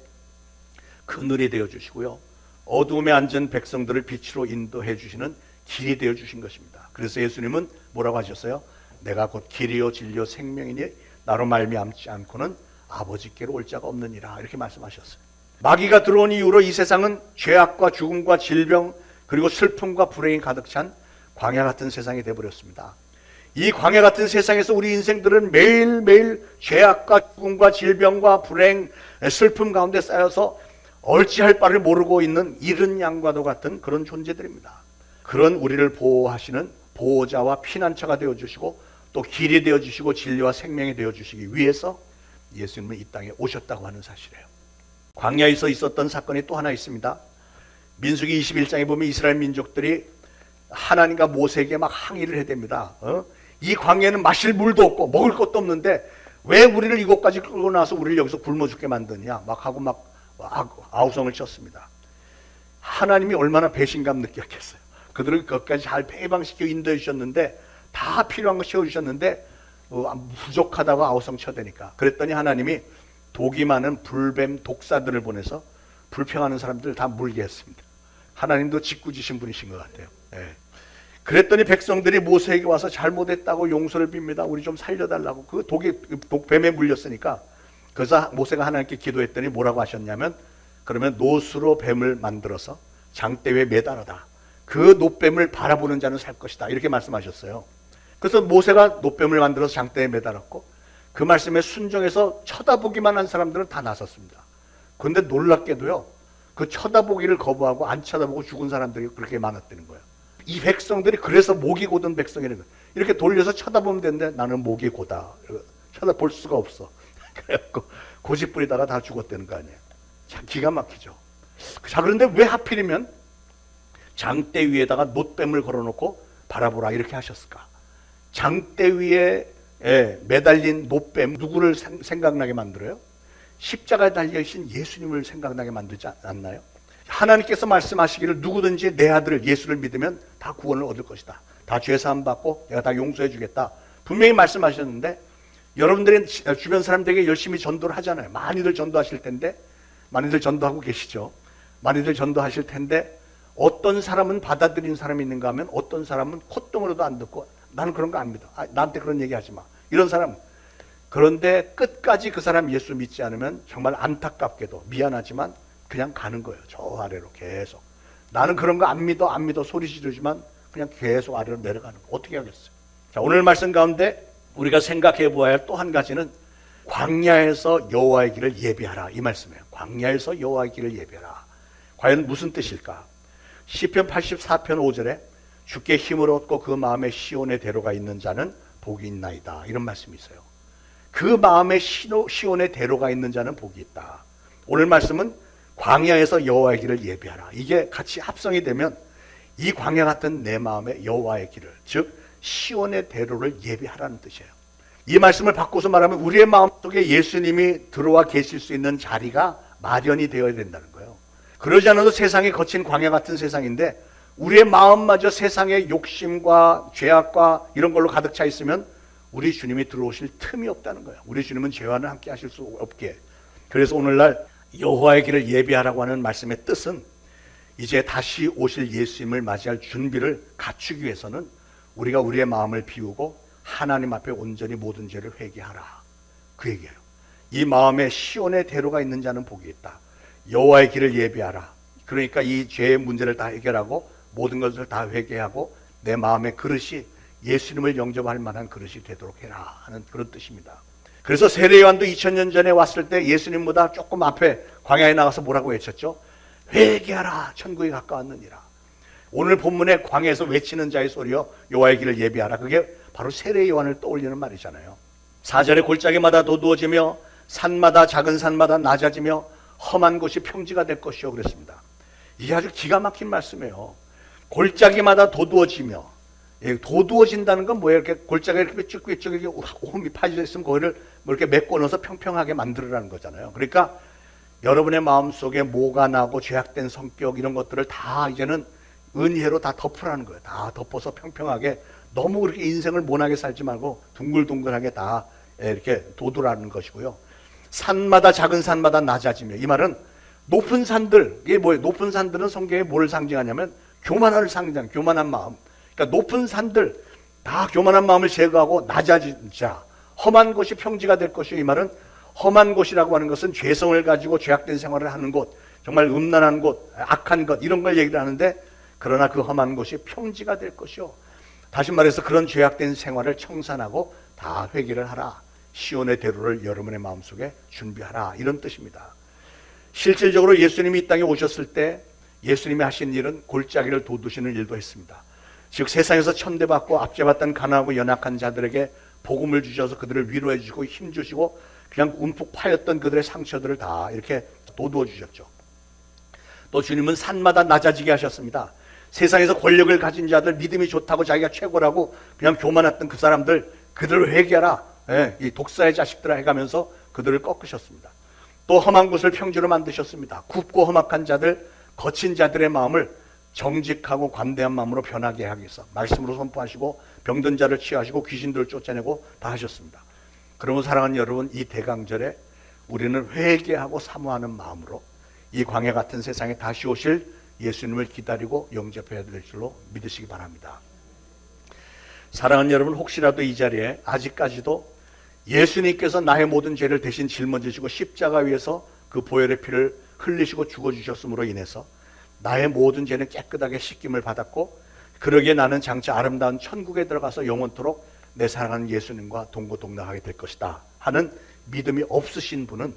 그늘이 되어주시고요, 어두움에 앉은 백성들을 빛으로 인도해 주시는 길이 되어주신 것입니다. 그래서 예수님은 뭐라고 하셨어요? 내가 곧 길이요 진리요 생명이니 나로 말미암지 않고는 아버지께로 올 자가 없느니라 이렇게 말씀하셨어요. 마귀가 들어온 이후로 이 세상은 죄악과 죽음과 질병 그리고 슬픔과 불행이 가득 찬 광야 같은 세상이 되어버렸습니다. 이 광야 같은 세상에서 우리 인생들은 매일매일 죄악과 죽음과 질병과 불행, 슬픔 가운데 쌓여서 얼찌할 바를 모르고 있는 이른 양과도 같은 그런 존재들입니다. 그런 우리를 보호하시는 보호자와 피난처가 되어주시고 또 길이 되어주시고 진리와 생명이 되어주시기 위해서 예수님은 이 땅에 오셨다고 하는 사실이에요. 광야에서 있었던 사건이 또 하나 있습니다. 민수기 21장에 보면 이스라엘 민족들이 하나님과 모세에게 막 항의를 해댑니다. 이 광야에는 마실 물도 없고 먹을 것도 없는데 왜 우리를 이곳까지 끌고 나와서 우리를 여기서 굶어 죽게 만드냐 막 하고 막 아우성을 쳤습니다. 하나님이 얼마나 배신감 느꼈겠어요. 그들을 거기까지 잘 해방시켜 인도해 주셨는데 다 필요한 거 채워주셨는데 부족하다고 아우성 쳐대니까 그랬더니 하나님이 독이 많은 불뱀 독사들을 보내서 불평하는 사람들을 다 물게 했습니다. 하나님도 짓궂으신 분이신 것 같아요. 예. 그랬더니 백성들이 모세에게 와서 잘못했다고 용서를 빕니다. 우리 좀 살려달라고. 그 독뱀에 물렸으니까 그래서 모세가 하나님께 기도했더니 뭐라고 하셨냐면 그러면 노수로 뱀을 만들어서 장대 위에 매달아다. 그 노뱀을 바라보는 자는 살 것이다. 이렇게 말씀하셨어요. 그래서 모세가 노뱀을 만들어서 장대에 매달았고 그 말씀에 순종해서 쳐다보기만 한 사람들은 다 나섰습니다. 그런데 놀랍게도요. 그 쳐다보기를 거부하고 안 쳐다보고 죽은 사람들이 그렇게 많았다는 거예요. 이 백성들이 그래서 목이 고든 백성이라는 거예요. 이렇게 돌려서 쳐다보면 되는데 나는 목이 고다. 쳐다볼 수가 없어. 그래갖고 고집 부리다가 다 죽었다는 거 아니에요. 참 기가 막히죠. 자, 그런데 왜 하필이면 장대 위에다가 놋뱀을 걸어놓고 바라보라 이렇게 하셨을까? 장대 위에 매달린 놋뱀 누구를 생각나게 만들어요? 십자가에 달려있신 예수님을 생각나게 만들지 않나요? 하나님께서 말씀하시기를 누구든지 내 아들 예수를 믿으면 다 구원을 얻을 것이다. 다 죄사함 받고 내가 다 용서해 주겠다. 분명히 말씀하셨는데 여러분들이 주변 사람들에게 열심히 전도를 하잖아요. 많이들 전도하실 텐데 많이들 전도하고 계시죠. 많이들 전도하실 텐데 어떤 사람은 받아들인 사람이 있는가 하면 어떤 사람은 콧등으로도 안 듣고 나는 그런 거 안 믿어. 나한테 그런 얘기 하지 마. 이런 사람. 그런데 끝까지 그 사람 예수 믿지 않으면 정말 안타깝게도 미안하지만 그냥 가는 거예요. 저 아래로 계속. 나는 그런 거 안 믿어 소리 지르지만 그냥 계속 아래로 내려가는 거. 어떻게 하겠어요? 자, 오늘 말씀 가운데 우리가 생각해 보아야 할 또 한 가지는 광야에서 여호와의 길을 예비하라 이 말씀이에요. 광야에서 여호와의 길을 예비하라. 과연 무슨 뜻일까? 시편 84편 5절에 주께 힘을 얻고 그 마음에 시온의 대로가 있는 자는 복이 있나이다. 이런 말씀이 있어요. 그 마음에 시온의 대로가 있는 자는 복이 있다. 오늘 말씀은 광야에서 여호와의 길을 예비하라. 이게 같이 합성이 되면 이 광야 같은 내 마음에 여호와의 길을, 즉 시온의 대로를 예비하라는 뜻이에요. 이 말씀을 바꿔서 말하면 우리의 마음속에 예수님이 들어와 계실 수 있는 자리가 마련이 되어야 된다는 거예요. 그러지 않아도 세상이 거친 광야 같은 세상인데 우리의 마음마저 세상의 욕심과 죄악과 이런 걸로 가득 차 있으면 우리 주님이 들어오실 틈이 없다는 거예요. 우리 주님은 죄와는 함께 하실 수 없게. 그래서 오늘날 여호와의 길을 예비하라고 하는 말씀의 뜻은 이제 다시 오실 예수님을 맞이할 준비를 갖추기 위해서는 우리가 우리의 마음을 비우고 하나님 앞에 온전히 모든 죄를 회개하라. 그 얘기예요. 이 마음에 시온의 대로가 있는 자는 복이 있다. 여호와의 길을 예비하라. 그러니까 이 죄의 문제를 다 해결하고 모든 것을 다 회개하고 내 마음의 그릇이 예수님을 영접할 만한 그릇이 되도록 해라 하는 그런 뜻입니다. 그래서 세례요한도 2000년 전에 왔을 때 예수님보다 조금 앞에 광야에 나가서 뭐라고 외쳤죠? 회개하라, 천국이 가까웠느니라. 오늘 본문에 광야에서 외치는 자의 소리요 여호와의 길을 예비하라. 그게 바로 세례요한을 떠올리는 말이잖아요. 4절에 골짜기마다 도두어지며 산마다 작은 산마다 낮아지며 험한 곳이 평지가 될 것이요 그랬습니다. 이게 아주 기가 막힌 말씀이에요. 골짜기마다 도두어지며, 도두어진다는 건 뭐예요? 이렇게 골짜기가 이렇게 쭉 이렇게 홈이 파져 있으면 거기를 뭐 이렇게 메꿔 넣어서 평평하게 만들으라는 거잖아요. 그러니까 여러분의 마음속에 모가 나고 죄악된 성격 이런 것들을 다 이제는 은혜로 다 덮으라는 거예요. 다 덮어서 평평하게 너무 그렇게 인생을 모나게 살지 말고 둥글둥글하게 다 이렇게 도두라는 것이고요. 산마다 작은 산마다 낮아지며, 이 말은 높은 산들, 이게 뭐예요? 높은 산들은 성경에 뭘 상징하냐면 교만을 상징하는, 교만한 마음. 그러니까 높은 산들, 다 교만한 마음을 제거하고 낮아진 자, 험한 곳이 평지가 될 것이요. 이 말은 험한 곳이라고 하는 것은 죄성을 가지고 죄악된 생활을 하는 곳, 정말 음란한 곳, 악한 것 이런 걸 얘기를 하는데, 그러나 그 험한 곳이 평지가 될 것이요. 다시 말해서 그런 죄악된 생활을 청산하고 다 회개를 하라. 시온의 대로를 여러분의 마음속에 준비하라. 이런 뜻입니다. 실질적으로 예수님이 이 땅에 오셨을 때 예수님이 하신 일은 골짜기를 돋우시는 일도 했습니다. 즉 세상에서 천대받고 압제받던 가난하고 연약한 자들에게 복음을 주셔서 그들을 위로해 주시고 힘주시고 그냥 움푹 파였던 그들의 상처들을 다 이렇게 돋워 주셨죠. 또 주님은 산마다 낮아지게 하셨습니다. 세상에서 권력을 가진 자들, 믿음이 좋다고 자기가 최고라고 그냥 교만했던 그 사람들, 그들을 회개하라. 이 독사의 자식들아 해가면서 그들을 꺾으셨습니다. 또 험한 곳을 평지로 만드셨습니다. 굽고 험악한 자들, 거친 자들의 마음을 정직하고 관대한 마음으로 변하게 하기 위해서 말씀으로 선포하시고 병든 자를 치유하시고 귀신들을 쫓아내고 다 하셨습니다. 그러면 사랑하는 여러분, 이 대강절에 우리는 회개하고 사모하는 마음으로 이 광야 같은 세상에 다시 오실 예수님을 기다리고 영접해야 될 줄로 믿으시기 바랍니다. 사랑하는 여러분, 혹시라도 이 자리에 아직까지도 예수님께서 나의 모든 죄를 대신 짊어지시고 십자가 위에서 그 보혈의 피를 흘리시고 죽어주셨음으로 인해서 나의 모든 죄는 깨끗하게 씻김을 받았고, 그러기에 나는 장차 아름다운 천국에 들어가서 영원토록 내 사랑하는 예수님과 동고동락하게 될 것이다 하는 믿음이 없으신 분은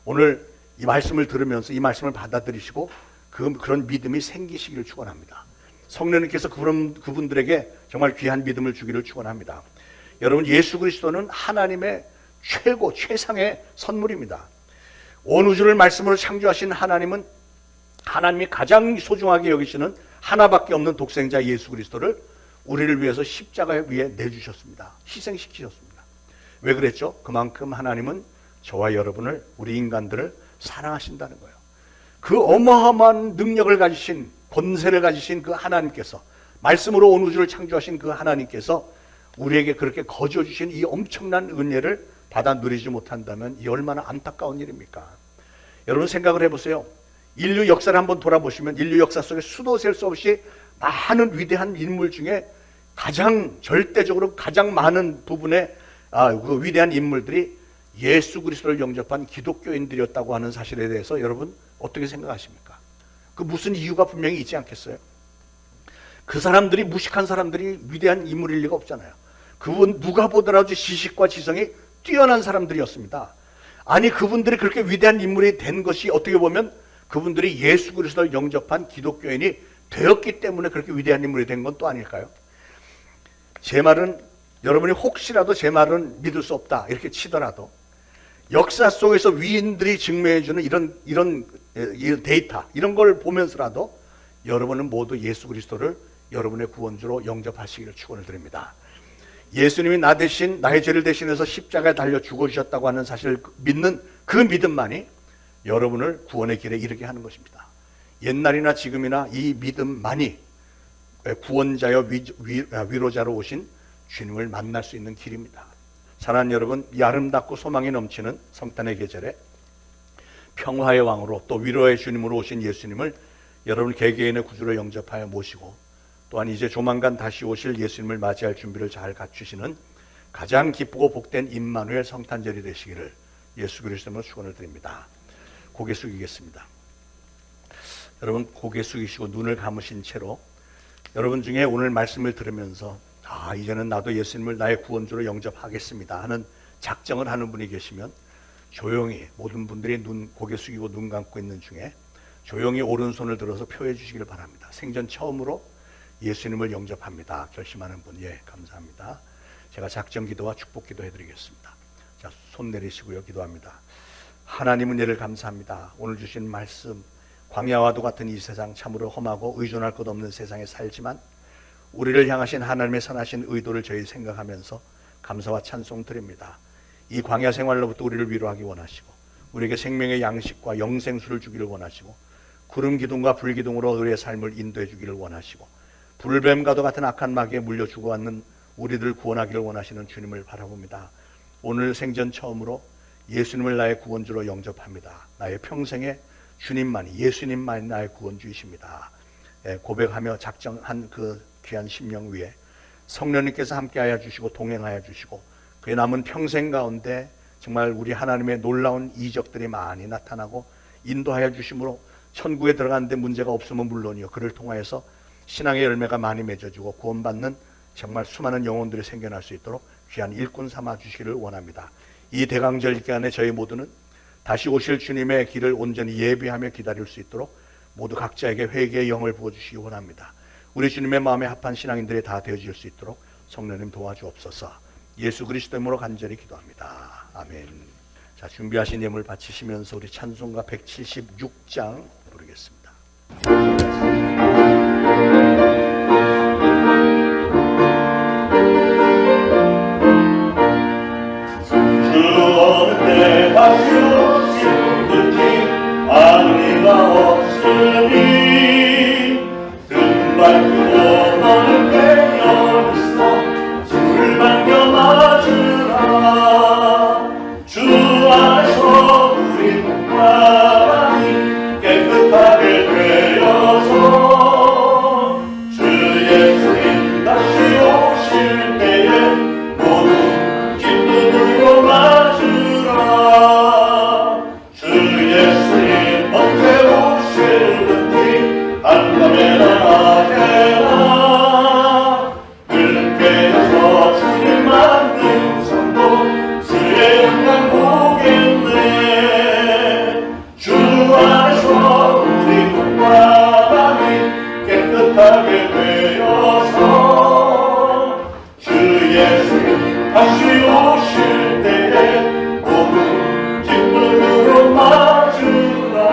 오늘 이 말씀을 들으면서 이 말씀을 받아들이시고 그런 믿음이 생기시기를 축원합니다. 성령님께서 그분들에게 정말 귀한 믿음을 주기를 축원합니다. 여러분, 예수 그리스도는 하나님의 최고 최상의 선물입니다. 온 우주를 말씀으로 창조하신 하나님은 하나님이 가장 소중하게 여기시는 하나밖에 없는 독생자 예수 그리스도를 우리를 위해서 십자가 위에 내주셨습니다. 희생시키셨습니다. 왜 그랬죠? 그만큼 하나님은 저와 여러분을, 우리 인간들을 사랑하신다는 거예요. 그 어마어마한 능력을 가지신, 권세를 가지신 그 하나님께서, 말씀으로 온 우주를 창조하신 그 하나님께서 우리에게 그렇게 거저 주신 이 엄청난 은혜를 받아 누리지 못한다면 이 얼마나 안타까운 일입니까? 여러분 생각을 해보세요. 인류 역사를 한번 돌아보시면 인류 역사 속에 수도 셀 수 없이 많은 위대한 인물 중에 가장 절대적으로 가장 많은 부분의 그 위대한 인물들이 예수 그리스도를 영접한 기독교인들이었다고 하는 사실에 대해서 여러분 어떻게 생각하십니까? 그 무슨 이유가 분명히 있지 않겠어요? 그 사람들이, 무식한 사람들이 위대한 인물일 리가 없잖아요. 그분 누가 보더라도 지식과 지성이 뛰어난 사람들이었습니다. 아니, 그분들이 그렇게 위대한 인물이 된 것이 어떻게 보면 그분들이 예수 그리스도를 영접한 기독교인이 되었기 때문에 그렇게 위대한 인물이 된 건 또 아닐까요? 제 말은, 여러분이 혹시라도 제 말은 믿을 수 없다 이렇게 치더라도 역사 속에서 위인들이 증명해주는 이런 데이터, 이런 걸 보면서라도 여러분은 모두 예수 그리스도를 여러분의 구원주로 영접하시기를 축원을 드립니다. 예수님이 나 대신, 나의 죄를 대신해서 십자가에 달려 죽어주셨다고 하는 사실을 믿는 그 믿음만이 여러분을 구원의 길에 이르게 하는 것입니다. 옛날이나 지금이나 이 믿음만이 구원자여 위로자로 오신 주님을 만날 수 있는 길입니다. 사랑하는 여러분, 이 아름답고 소망이 넘치는 성탄의 계절에 평화의 왕으로 또 위로의 주님으로 오신 예수님을 여러분 개개인의 구주로 영접하여 모시고, 또한 이제 조만간 다시 오실 예수님을 맞이할 준비를 잘 갖추시는 가장 기쁘고 복된 임마누엘 성탄절이 되시기를 예수 그리스도로 축원을 드립니다. 고개 숙이겠습니다. 여러분 고개 숙이시고 눈을 감으신 채로 여러분 중에 오늘 말씀을 들으면서 이제는 나도 예수님을 나의 구원주로 영접하겠습니다 하는 작정을 하는 분이 계시면 조용히, 모든 분들이 고개 숙이고 눈 감고 있는 중에 조용히 오른손을 들어서 표해 주시기를 바랍니다. 생전 처음으로 예수님을 영접합니다 결심하는 분, 예, 감사합니다. 제가 작정 기도와 축복 기도 해드리겠습니다. 자, 손 내리시고요, 기도합니다. 하나님 은혜를 감사합니다. 오늘 주신 말씀, 광야와도 같은 이 세상, 참으로 험하고 의존할 것 없는 세상에 살지만 우리를 향하신 하나님의 선하신 의도를 저희 생각하면서 감사와 찬송 드립니다. 이 광야 생활로부터 우리를 위로하기 원하시고 우리에게 생명의 양식과 영생수를 주기를 원하시고 구름 기둥과 불 기둥으로 우리의 삶을 인도해 주기를 원하시고 불뱀과도 같은 악한 마귀에 물려 죽어왔는 우리들을 구원하기를 원하시는 주님을 바라봅니다. 오늘 생전 처음으로 예수님을 나의 구원주로 영접합니다. 나의 평생에 주님만이, 예수님만이 나의 구원주이십니다. 고백하며 작정한 그 귀한 심령 위에 성령님께서 함께하여 주시고 동행하여 주시고 그의 남은 평생 가운데 정말 우리 하나님의 놀라운 이적들이 많이 나타나고 인도하여 주심으로 천국에 들어가는데 문제가 없으면 물론이요, 그를 통하여서 신앙의 열매가 많이 맺어지고 구원받는 정말 수많은 영혼들이 생겨날 수 있도록 귀한 일꾼 삼아 주시기를 원합니다. 이 대강절 기간에 저희 모두는 다시 오실 주님의 길을 온전히 예비하며 기다릴 수 있도록 모두 각자에게 회개의 영을 부어주시기 원합니다. 우리 주님의 마음에 합한 신앙인들이 다 되어질 수 있도록 성령님 도와주옵소서. 예수 그리스도 이름으로 간절히 기도합니다. 아멘. 자, 준비하신 예물 바치시면서 우리 찬송가 176장 부르겠습니다. 주 어느 때 다시 오실는지 아는 이가 없으니 금발고 너는 깨어 있어 주를 반겨 맞으라. 주 안에서 우리 몸바람이 깨끗하게 되어서 주 예수님 다시 오실 때에 모두 기쁨으로 맞으라. 주 예수님 언제 오실는지 한밤에나 낮에나 늘 깨어서 주님 만든 성도 주의 영광 보겠네. 주 안에서 우리 몸과 밤이 깨끗하게 되어서 주 예수님 다시 오실 때에 모두 기쁨으로 맞으라.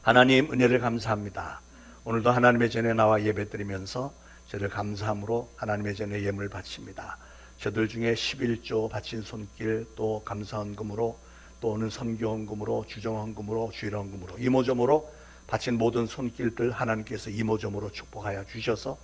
하나님 은혜를 감사합니다. 오늘도 하나님의 전에 나와 예배드리면서 저를 감사함으로 하나님의 전에 예물 바칩니다. 저들 중에 11조 바친 손길, 또 감사헌금으로, 또 오는 선교헌금으로, 주정헌금으로, 주일헌금으로, 이모저모로 바친 모든 손길들 하나님께서 이모저모로 축복하여 주셔서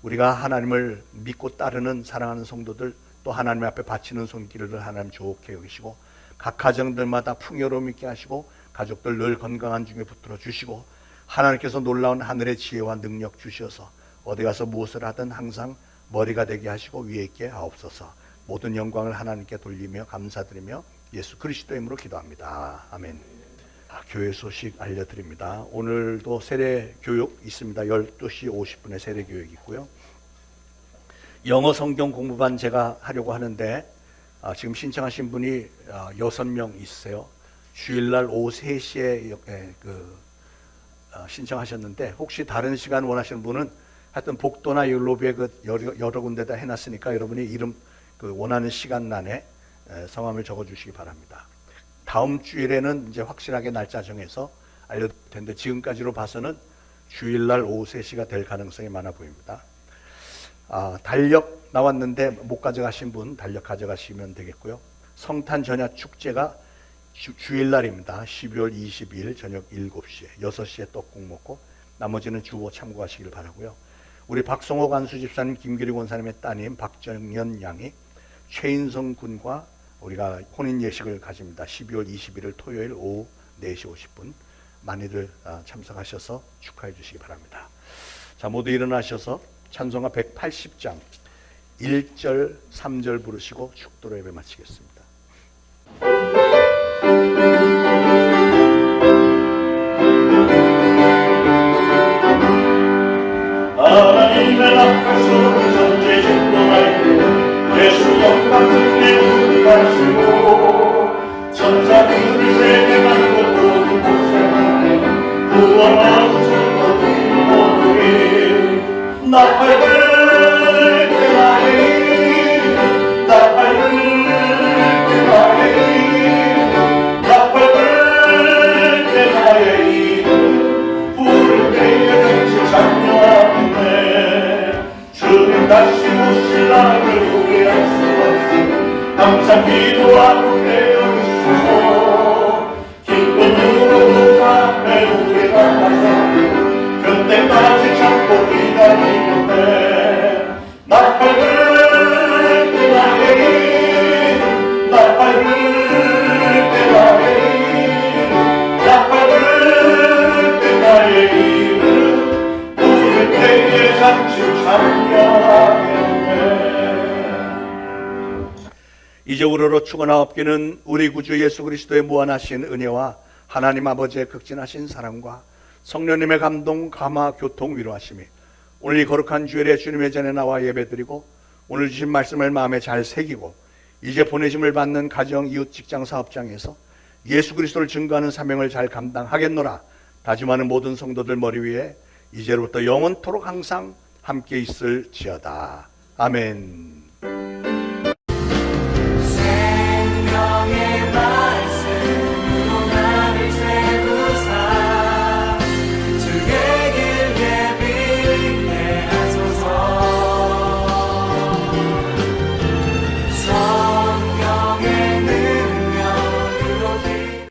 우리가 하나님을 믿고 따르는 사랑하는 성도들, 또 하나님 앞에 바치는 손길을 하나님 좋게 여기시고 각 가정들마다 풍요로움 있게 하시고 가족들 늘 건강한 중에 붙들어 주시고 하나님께서 놀라운 하늘의 지혜와 능력 주셔서 어디 가서 무엇을 하든 항상 머리가 되게 하시고 위에 있게 하옵소서. 모든 영광을 하나님께 돌리며 감사드리며 예수 그리스도의 이름으로 기도합니다. 아멘. 교회 소식 알려드립니다. 오늘도 세례 교육 있습니다. 12시 50분에 세례 교육이 있고요. 영어 성경 공부반 제가 하려고 하는데 지금 신청하신 분이 6명 있으세요. 주일날 오후 3시에 신청하셨는데 혹시 다른 시간 원하시는 분은 하여튼 복도나 로비에 여러 군데다 해놨으니까 여러분이 이름 원하는 시간란에 성함을 적어주시기 바랍니다. 다음 주일에는 이제 확실하게 날짜 정해서 알려드릴 텐데 지금까지로 봐서는 주일날 오후 3시가 될 가능성이 많아 보입니다. 달력 나왔는데 못 가져가신 분 달력 가져가시면 되겠고요. 성탄 전야 축제가 주일날입니다. 12월 22일 저녁 7시에 6시에 떡국 먹고 나머지는 주보 참고하시길 바라고요. 우리 박성호 간수 집사님, 김규리 권사님의 따님 박정연 양이 최인성 군과 우리가 혼인 예식을 가집니다. 12월 21일 토요일 오후 4시 50분 많이들 참석하셔서 축하해 주시기 바랍니다. 자, 모두 일어나셔서 찬송가 180장 1절 3절 부르시고 축도로 예배 마치겠습니다. 하나님의 앞에서 전제 진동할 때 예수 영광 승리 우리가시고 천사들이 세계만 모두 복생하네 구원하는 성도들 모두리 나 밝을 때 나의 나 밝을 때 나의 나 밝을 때 나의 이름 부를 때에 빛이 장렬하네. 주님 다시 오시라를 후회할 수 없으니 항상 기도하고 깨어 있소서. 이적으로 추구나 없기는 우리 구주 예수 그리스도의 무한하신 은혜와 하나님 아버지의 극진하신 사랑과 성령님의 감동, 감화, 교통, 위로하심이 오늘 이 거룩한 주일에 주님의 전에 나와 예배드리고 오늘 주신 말씀을 마음에 잘 새기고 이제 보내심을 받는 가정, 이웃, 직장, 사업장에서 예수 그리스도를 증거하는 사명을 잘 감당하겠노라 다짐하는 모든 성도들 머리 위에 이제로부터 영원토록 항상 함께 있을지어다. 아멘.